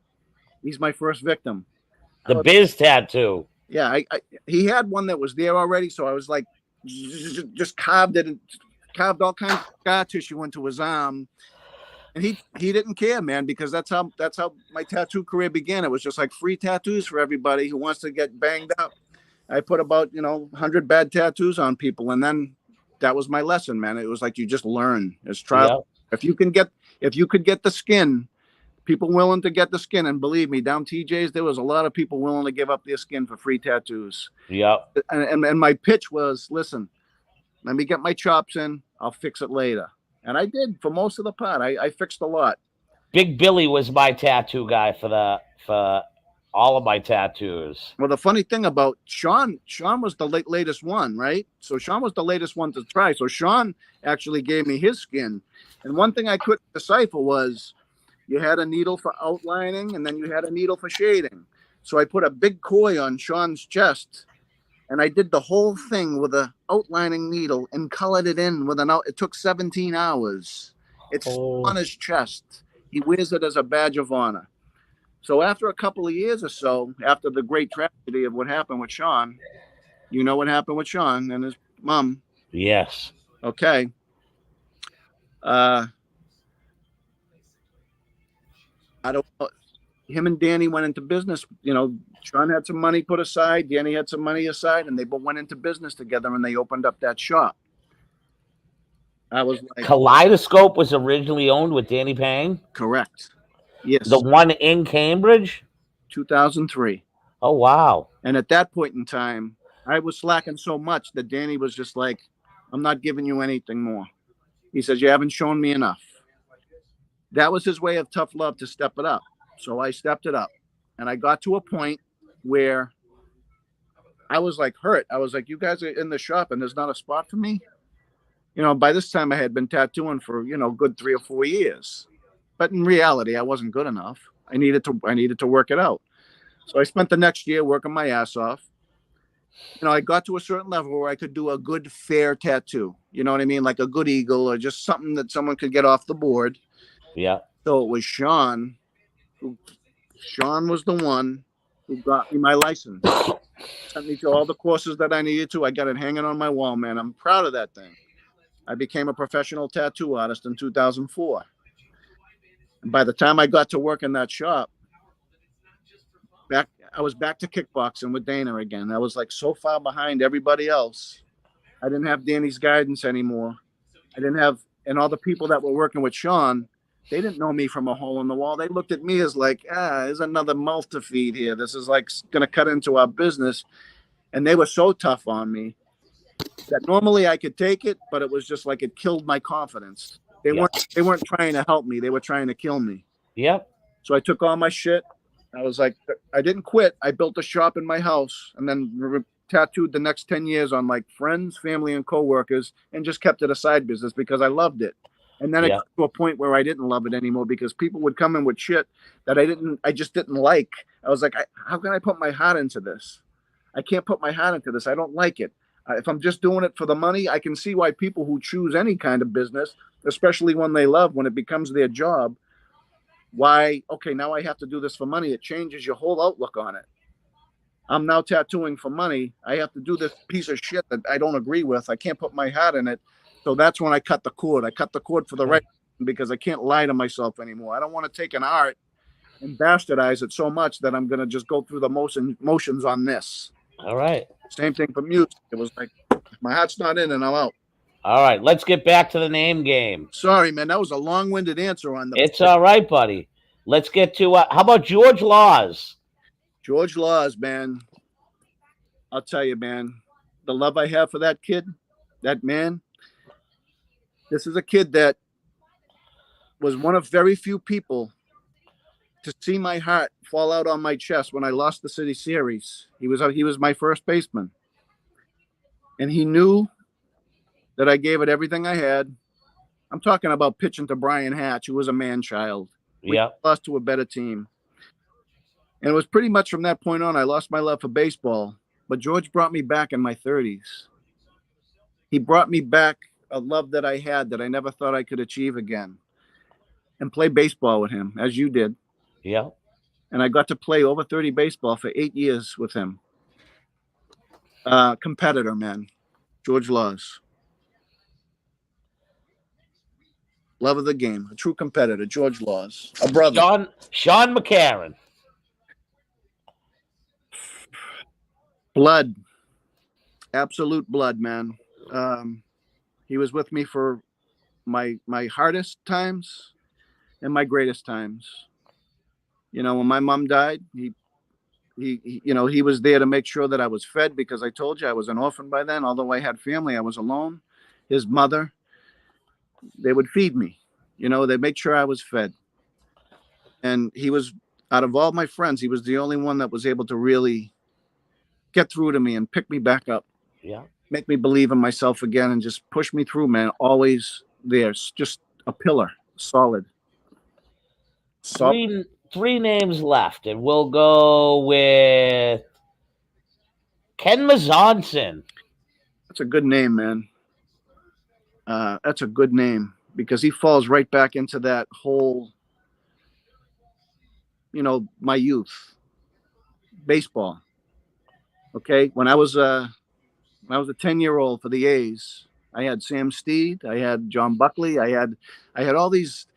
he's my first victim. The Biz tattoo. Yeah, he had one that was there already, so I was like, just carved it and carved all kinds of scar tissue into his arm. And he didn't care, man, because that's how my tattoo career began. It was just like free tattoos for everybody who wants to get banged up. I put about 100 bad tattoos on people, and then that was my lesson, man. It was like you just learn. It's trial. Yep. If you could get the skin, people willing to get the skin, and believe me, down TJ's, there was a lot of people willing to give up their skin for free tattoos. Yep. And my pitch was, listen, let me get my chops in. I'll fix it later. And I did for most of the part. I fixed a lot. Big Billy was my tattoo guy for all of my tattoos. Well, the funny thing about Sean was the latest one, right? So Sean was the latest one to try. So Sean actually gave me his skin. And one thing I couldn't decipher was you had a needle for outlining and then you had a needle for shading. So I put a big koi on Sean's chest and I did the whole thing with a outlining needle and colored it in with it took 17 hours. It's on his chest. He wears it as a badge of honor. So after a couple of years or so, after the great tragedy of what happened with Sean, you know what happened with Sean and his mom. Yes. Okay. I don't know. Him and Danny went into business. Sean had some money put aside. Danny had some money aside, and they both went into business together, and they opened up that shop. I was like, Kaleidoscope was originally owned with Danny Payne? Correct. Yes. The one in Cambridge? 2003. Oh, wow. And at that point in time, I was slacking so much that Danny was just like, I'm not giving you anything more. He says, you haven't shown me enough. That was his way of tough love to step it up. So I stepped it up. And I got to a point where I was like hurt. I was like, you guys are in the shop and there's not a spot for me. By this time I had been tattooing for, good 3 or 4 years. But in reality, I wasn't good enough. I needed to work it out. So I spent the next year working my ass off. I got to a certain level where I could do a good, fair tattoo. You know what I mean? Like a good eagle or just something that someone could get off the board. Yeah. So it was Sean. Sean was the one who got me my license. Sent me to all the courses that I needed to. I got it hanging on my wall, man. I'm proud of that thing. I became a professional tattoo artist in 2004. And by the time I got to work in that shop, I was back to kickboxing with Dana again. I was like so far behind everybody else. I didn't have Danny's guidance anymore. I didn't have, and all the people that were working with Sean, they didn't know me from a hole in the wall. They looked at me as like, there's another mouth to feed here. This is like going to cut into our business. And they were so tough on me that normally I could take it, but it was just like it killed my confidence. They weren't trying to help me. They were trying to kill me. Yep. So I took all my shit. I was like, I didn't quit. I built a shop in my house and then tattooed the next 10 years on like friends, family, and coworkers, and just kept it a side business because I loved it. And then it got to a point where I didn't love it anymore because people would come in with shit that I just didn't like. I was like, how can I put my heart into this? I can't put my heart into this. I don't like it. If I'm just doing it for the money, I can see why people who choose any kind of business, especially one they love, when it becomes their job, why, okay, now I have to do this for money. It changes your whole outlook on it. I'm now tattooing for money. I have to do this piece of shit that I don't agree with. I can't put my heart in it. So that's when I cut the cord. I cut the cord for the right reason because I can't lie to myself anymore. I don't want to take an art and bastardize it so much that I'm going to just go through the motions on this. All right. Same thing for music. It was like, my heart's not in and I'm out. All right, let's get back to the name game. Sorry, man. That was a long-winded answer on the. It's all right, buddy. Let's get to, how about George Laws? George Laws, man. I'll tell you, man, the love I have for that kid, that man. This is a kid that was one of very few people to see my heart fall out on my chest when I lost the City Series. He was my first baseman, and he knew that I gave it everything I had. I'm talking about pitching to Brian Hatch, who was a man child. We Yeah. lost to a better team. And it was pretty much from that point on, I lost my love for baseball. But George brought me back in my 30s. He brought me back a love that I had that I never thought I could achieve again, and play baseball with him, as you did. Yeah. And I got to play over 30 baseball for 8 years with him. Competitor, man. George Laws. Love of the game. A true competitor. George Laws. A brother. Sean McCarron. Blood. Absolute blood, man. He was with me for my hardest times and my greatest times. You know, when my mom died, he he was there to make sure that I was fed, because I told you I was an orphan by then. Although I had family, I was alone. His mother, they would feed me. You know, they make sure I was fed. And he was, out of all my friends, he was the only one that was able to really get through to me and pick me back up. Yeah. Make me believe in myself again and just push me through, man. Always there. Just a pillar. Solid. Three names left, and we'll go with Ken Mazonson. That's a good name, man. That's a good name, because he falls right back into that whole, my youth. Baseball. Okay. When I was a 10-year-old for the A's, I had Sam Steed, I had John Buckley, I had all these.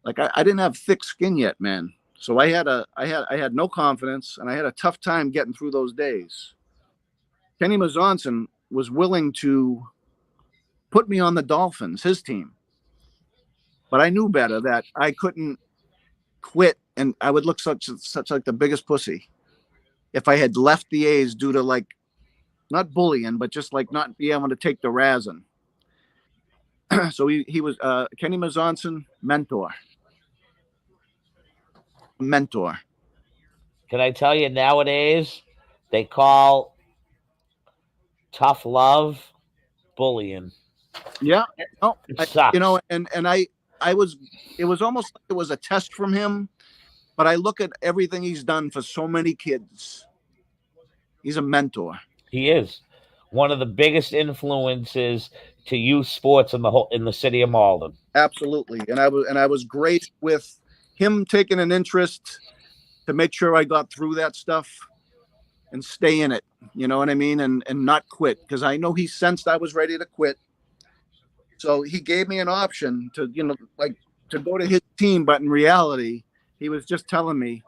Like, I didn't have thick skin yet, man. So I had no confidence, and I had a tough time getting through those days. Kenny Mazonson was willing to put me on the Dolphins, his team. But I knew better, that I couldn't quit, and I would look such like the biggest pussy if I had left the A's due to, like, not bullying, but just like not being able to take the razzing. So he was Kenny Mazonson, mentor. Can I tell you, nowadays they call tough love bullying. Yeah. No, It sucks. It was almost like it was a test from him, but I look at everything he's done for so many kids. He's a mentor. He is one of the biggest influences to youth sports in the city of Malden. Absolutely. And I was great with him taking an interest to make sure I got through that stuff and stay in it. You know what I mean? And not quit, because I know he sensed I was ready to quit. So he gave me an option to, to go to his team. But in reality, he was just telling me,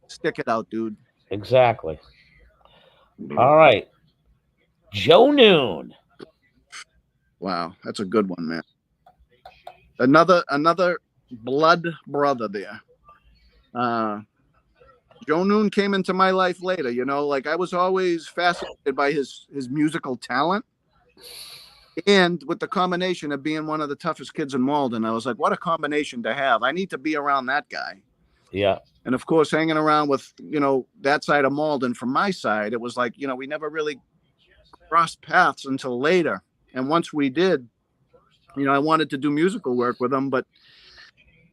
stick it out, dude. Exactly. All right. Joe Noon. Wow. That's a good one, man. Another blood brother there. Joe Noon came into my life later. Like, I was always fascinated by his musical talent, and with the combination of being one of the toughest kids in Malden. I was like, what a combination to have. I need to be around that guy. Yeah. And of course, hanging around with, that side of Malden from my side, it was like, we never really crossed paths until later. And once we did, I wanted to do musical work with him, but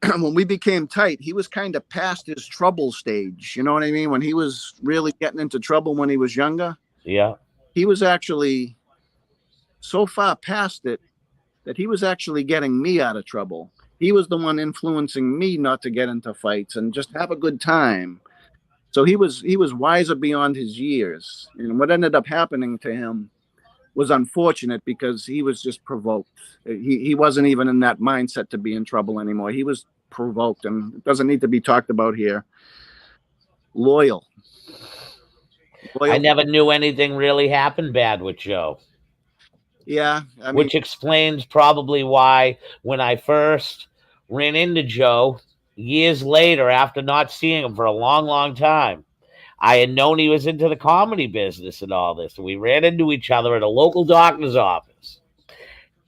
when we became tight, he was kind of past his trouble stage. You know what I mean? When he was really getting into trouble when he was younger. Yeah. He was actually so far past it that he was actually getting me out of trouble. He was the one influencing me not to get into fights and just have a good time. So he was wiser beyond his years. And what ended up happening to him was unfortunate, because he was just provoked. He wasn't even in that mindset to be in trouble anymore. He was provoked, and it doesn't need to be talked about here. Loyal. I never knew anything really happened bad with Joe. Yeah. Which explains probably why, when I first ran into Joe years later, after not seeing him for a long, long time, I had known he was into the comedy business and all this. And we ran into each other at a local doctor's office.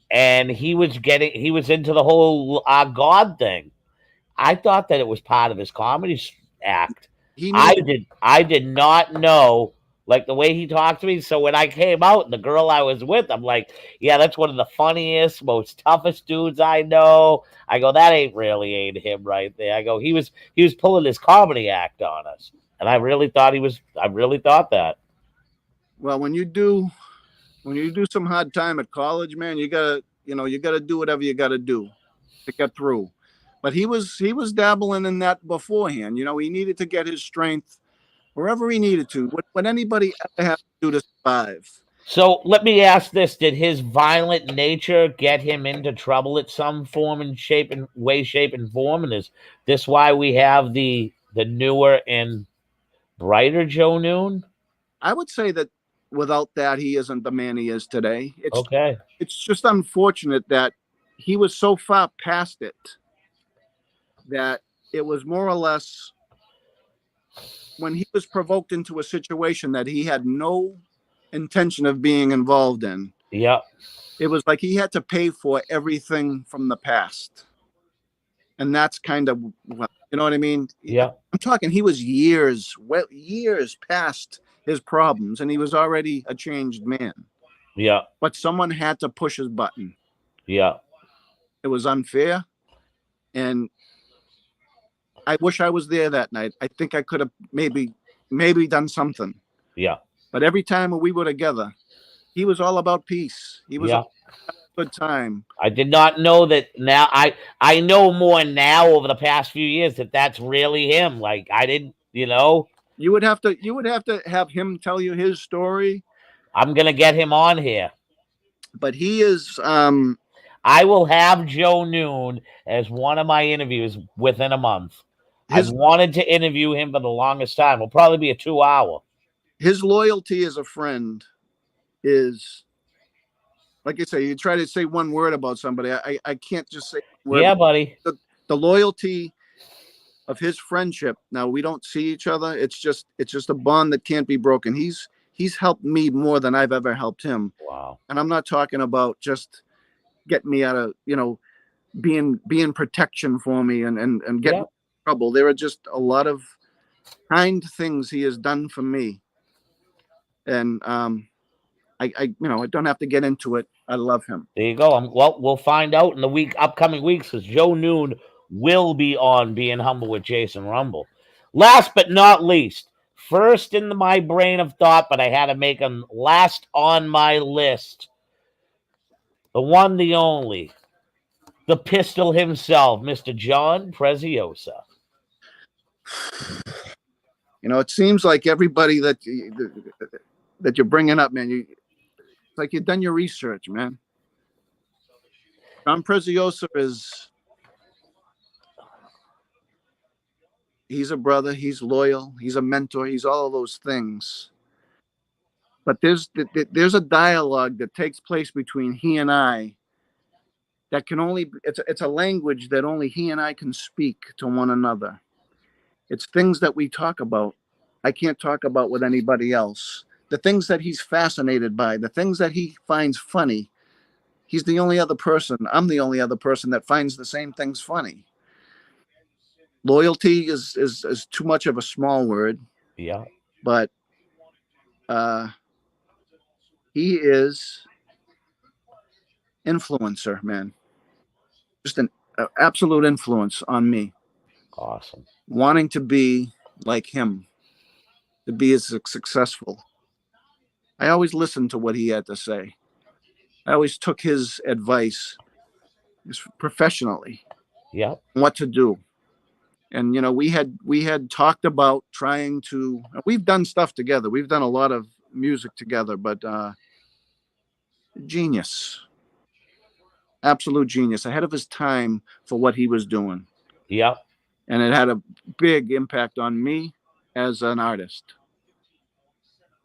and he was into the whole God thing. I thought that it was part of his comedy act. He needed. I did not know, like, the way he talked to me. So when I came out and the girl I was with, I'm like, yeah, that's one of the funniest, most toughest dudes I know. I go, that ain't him right there. I go, he was pulling his comedy act on us. And I really thought that. Well, when you do some hard time at college, man, you gotta do whatever you gotta do to get through. But he was dabbling in that beforehand. You know, he needed to get his strength wherever he needed to. What anybody ever have to do to survive? So let me ask this: did his violent nature get him into trouble at some form and shape and way, shape, and form? And is this why we have the newer and brighter Joe Noon? I would say that without that, he isn't the man he is today. Okay. It's just unfortunate that he was so far past it that it was more or less when he was provoked into a situation that he had no intention of being involved in. Yep. It was like he had to pay for everything from the past. And that's kind of, well, you know what I mean? Yep. I'm talking, he was years, well, years past his problems, and he was already a changed man. Yep. But someone had to push his button. Yep. It was unfair. And I wish I was there that night. I think I could have maybe done something. Yep. But every time we were together, he was all about peace. He was Yep. a good time. I did not know that. Now I know more now over the past few years that that's really him. Like, I didn't, You would have to have him tell you his story. I'm gonna get him on here. But he is I will have Joe Noon as one of my interviews within a month. I've his wanted to interview him for the longest time. It'll probably be a 2 hour. his loyalty as a friend is, like I say, you try to say one word about somebody. I can't just say one word. Yeah, buddy. The loyalty of his friendship. Now we don't see each other. It's just a bond that can't be broken. He's helped me more than I've ever helped him. Wow. And I'm not talking about just getting me out of, being protection for me and getting Yeah. in trouble. There are just a lot of kind things he has done for me. And I don't have to get into it. I love him. There you go. Well, we'll find out in the upcoming weeks, because Joe Noon will be on Being Humble with Jason Rumble. Last but not least, first in my brain of thought, but I had to make him last on my list. The one, the only, the pistol himself, Mr. John Preziosa. It seems like everybody that you're bringing up, man, it's like you've done your research, man. John Preziosa he's a brother, he's loyal, he's a mentor, he's all of those things. But there's a dialogue that takes place between he and I that can only, it's a language that only he and I can speak to one another. It's things that we talk about I can't talk about with anybody else. The things that he's fascinated by, the things that he finds funny. I'm the only other person that finds the same things funny. Loyalty is too much of a small word. Yeah. But he is influencer, man. Just an absolute influence on me. Awesome. Wanting to be like him, to be as successful. I always listened to what he had to say. I always took his advice professionally. Yeah. What to do. And we had talked about trying to. We've done stuff together. We've done a lot of music together. But genius, absolute genius, ahead of his time for what he was doing. Yeah. And it had a big impact on me as an artist.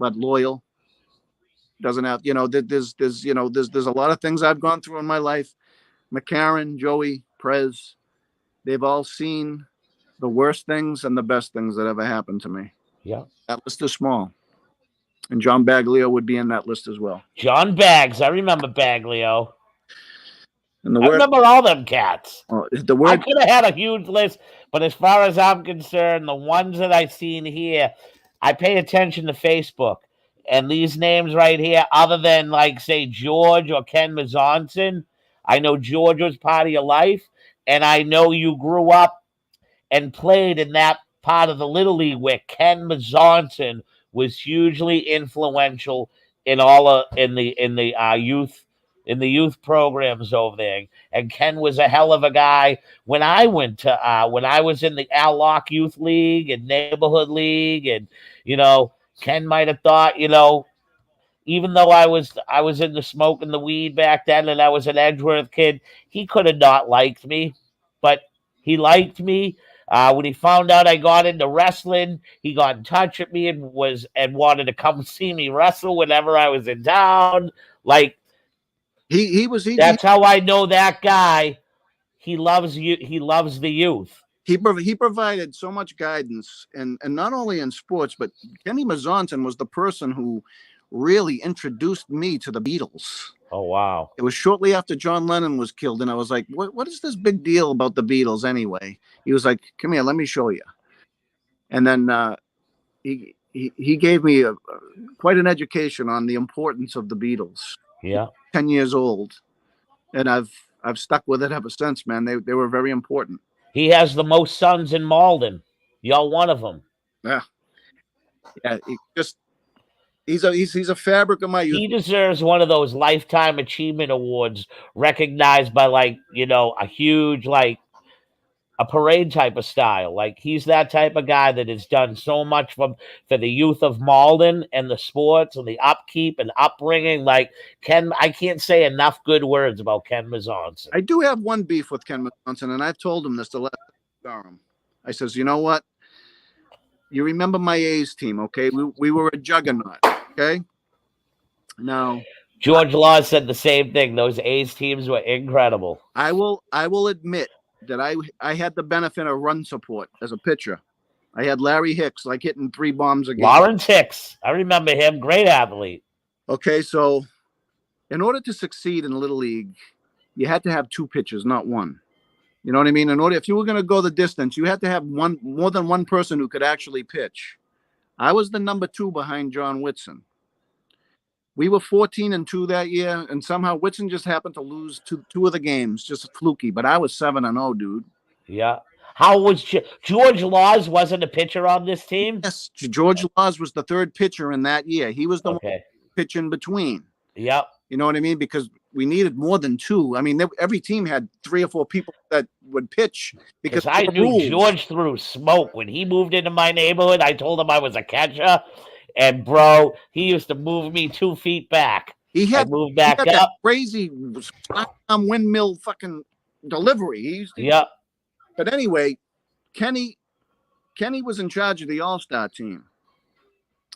But loyal, doesn't have. There's a lot of things I've gone through in my life. McCarran, Joey, Prez, they've all seen the worst things and the best things that ever happened to me. Yeah. That list is small. And John Baglio would be in that list as well. John Bags. I remember Baglio. And the I word, remember all them cats. the I word, could have had a huge list, but as far as I'm concerned, the ones that I've seen here, I pay attention to Facebook. And these names right here, other than like say George or Ken Mazonson, I know George was part of your life, and I know you grew up and played in that part of the Little League where Ken Mazonson was hugely influential in all of in the youth programs over there. And Ken was a hell of a guy. When I was in the Al Lock Youth League and Neighborhood League, and Ken might have thought, even though I was in the smoke and the weed back then, and I was an Edgeworth kid, he could have not liked me, but he liked me. When he found out I got into wrestling, he got in touch with me and wanted to come see me wrestle whenever I was in town. Like, that's how I know that guy. He loves you. He loves the youth. he provided so much guidance, and not only in sports, but Kenny Mazonton was the person who really introduced me to the Beatles. Oh, wow. It was shortly after John Lennon was killed, and I was like, what is this big deal about the Beatles anyway? He was like, come here, let me show you. And then he gave me quite an education on the importance of the Beatles. Yeah. 10 years old, and I've stuck with it ever since, man. They were very important. He has the most sons in Malden. Y'all one of them. Yeah. He's a fabric of my youth. He deserves one of those lifetime achievement awards recognized by a huge a parade type of style. Like, he's that type of guy that has done so much for the youth of Malden and the sports and the upkeep and upbringing. Like, Ken, I can't say enough good words about Ken Mazonson. I do have one beef with Ken Mazonson, and I've told him this the last time I saw him. I says, you know what? You remember my A's team, okay? We were a juggernaut, okay? Now, George Law said the same thing. Those A's teams were incredible. I will admit that I had the benefit of run support as a pitcher. I had Larry Hicks hitting 3 bombs a game. Lawrence Hicks, I remember him. Great athlete. Okay, so in order to succeed in Little League, you had to have 2 pitchers, not one. You know what I mean? If you were going to go the distance, you had to have more than one person who could actually pitch. I was the number 2 behind John Whitson. We were 14-2 that year, and somehow Whitson just happened to lose two of the games, just fluky. But I was 7-0, dude. Yeah. How was George Laws wasn't a pitcher on this team? Yes, George Laws was the 3rd pitcher in that year. He was the one pitch in between. Yep. You know what I mean? Because we needed more than 2. I mean, every team had 3 or 4 people that would pitch because I knew rules. George threw smoke when he moved into my neighborhood. I told him I was a catcher. And bro, he used to move me 2 feet back. He had moved back up. That crazy windmill fucking delivery. Yep. But anyway, Kenny was in charge of the All-Star team.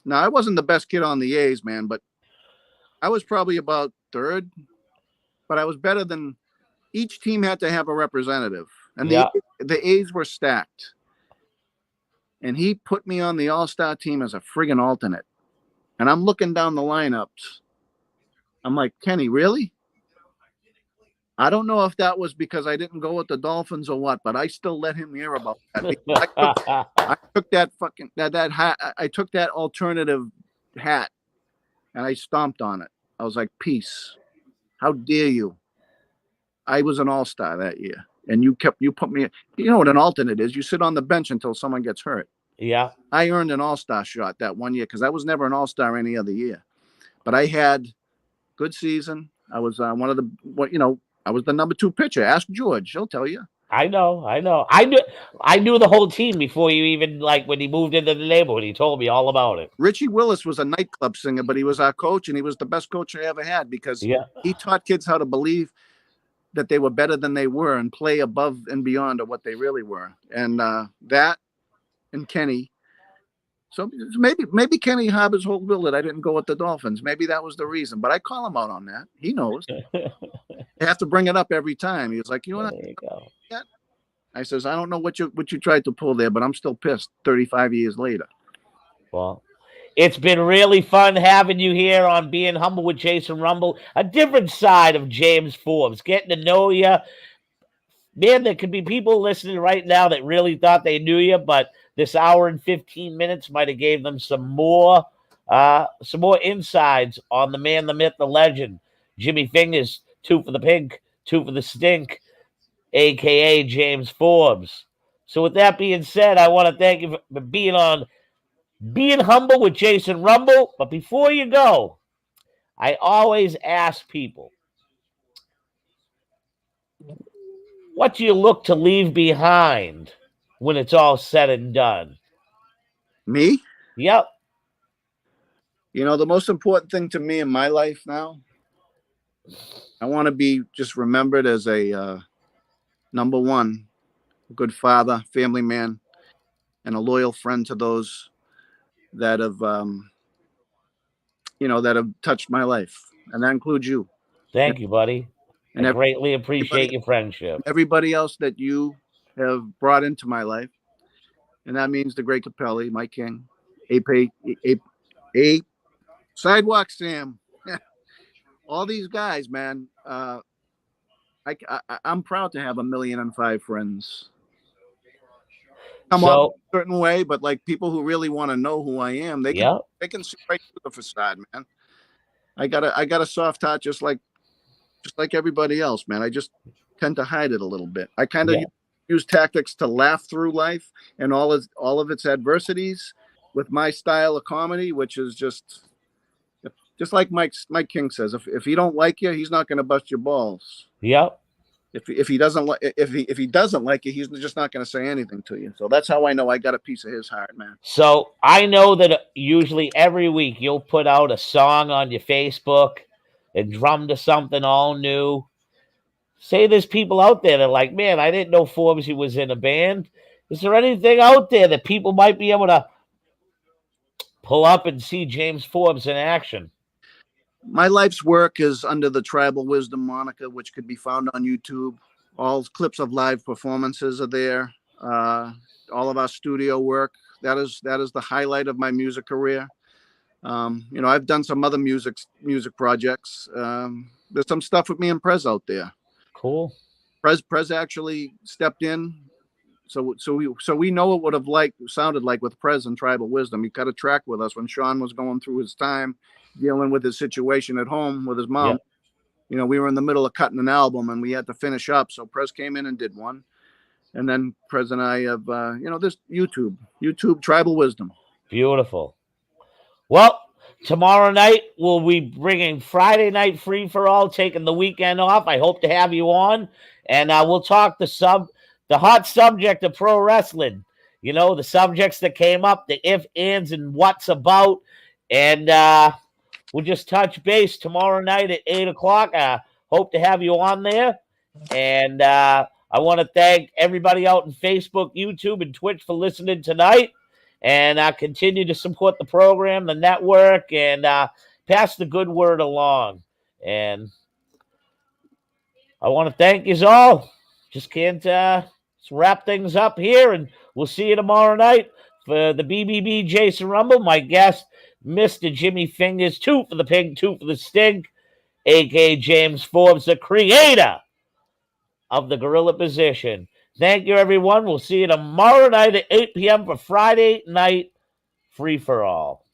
Now, I wasn't the best kid on the A's, man, but I was probably about 3rd. But I was better than each team had to have a representative, and the A's were stacked. And he put me on the All-Star team as a friggin' alternate. And I'm looking down the lineups. I'm like, Kenny, really? I don't know if that was because I didn't go with the Dolphins or what, but I still let him hear about that. I took that fucking that hat. I took that alternative hat and I stomped on it. I was like, peace. How dare you? I was an all-star that year. And you put me, you know what an alternate is? You sit on the bench until someone gets hurt. Yeah. I earned an all-star shot that one year because I was never an all-star any other year. But I had good season. I was I was the number 2 pitcher. Ask George. He'll tell you. I know. I knew the whole team before you even, when he moved into the neighborhood. He told me all about it. Richie Willis was a nightclub singer, but he was our coach, and he was the best coach I ever had because he taught kids how to believe that they were better than they were and play above and beyond of what they really were. And that and Kenny. So maybe Kenny harbors whole will that I didn't go with the Dolphins. Maybe that was the reason. But I call him out on that. He knows. I have to bring it up every time. He was like, you know, I says, I don't know what you tried to pull there, but I'm still pissed 35 years later. Well, It's been really fun having you here on Being Humble with Jason Rumble, a different side of James Forbes, getting to know you. Man, there could be people listening right now that really thought they knew you, but this hour and 15 minutes might have gave them some more insides on the man, the myth, the legend, Jimmy Fingers, two for the pink, two for the stink, aka James Forbes. So with that being said, I want to thank you for being on Being Humble with Jason Rumble. But before you go, I always ask people, what do you look to leave behind when it's all said and done? Me? Yep. You know, the most important thing to me in my life now, I want to be just remembered as a number one, a good father, family man, and a loyal friend to those that have, that have touched my life, and that includes you Thank you, buddy. I and greatly everybody, appreciate your friendship. everybody else that you have brought into my life, and that means the great Capelli, Mike King, Ape, Ape, Ape, Sidewalk Sam, all these guys, man. I'm proud to have 1,000,005 friends. Come off So, a certain way, but like people who really want to know who I am, yep, they can see right through the facade, man. I got a soft heart just like everybody else, man. I just tend to hide it a little bit. I kind of yep, use tactics to laugh through life and all of its adversities with my style of comedy, which is just like Mike King says, if he don't like you, he's not going to bust your balls. yep. If he doesn't like if he doesn't like you, he's just not going to say anything to you. So that's how I know I got a piece of his heart, man. So I know that usually every week you'll put out a song on your Facebook and drum to something all new. Say there's people out there that are like, man, I didn't know Forbes was in a band. Is there anything out there that people might be able to pull up and see James Forbes in action? My life's work is under the Tribal Wisdom moniker, which could be found on YouTube. All clips of live performances are there. All of our studio work. That is the highlight of my music career. I've done some other music projects. There's some stuff with me and Prez out there. Cool. Prez actually stepped in, so we know what would have sounded like with Prez and Tribal Wisdom. He cut a track with us when Sean was going through his time dealing with his situation at home with his mom. Yep. We were in the middle of cutting an album and we had to finish up. So Prez came in and did one. And then Prez and I have, this YouTube Tribal Wisdom. Beautiful. Well, tomorrow night we'll be bringing Friday Night Free for All, taking the weekend off. I hope to have you on, and we'll talk the hot subject of pro wrestling. You know, the subjects that came up, the if, ands, and what's about, and we'll just touch base tomorrow night at 8:00. Hope to have you on there, and I want to thank everybody out in Facebook, YouTube, and Twitch for listening tonight. And continue to support the program, the network, and pass the good word along. And I want to thank you all. Just can't wrap things up here, and we'll see you tomorrow night for the BBB Jason Rumble. My guest, Mr. Jimmy Fingers, two for the pig, two for the stink, a.k.a. James Forbes, the creator of the gorilla position. Thank you, everyone. We'll see you tomorrow night at 8 p.m. for Friday Night Free for All.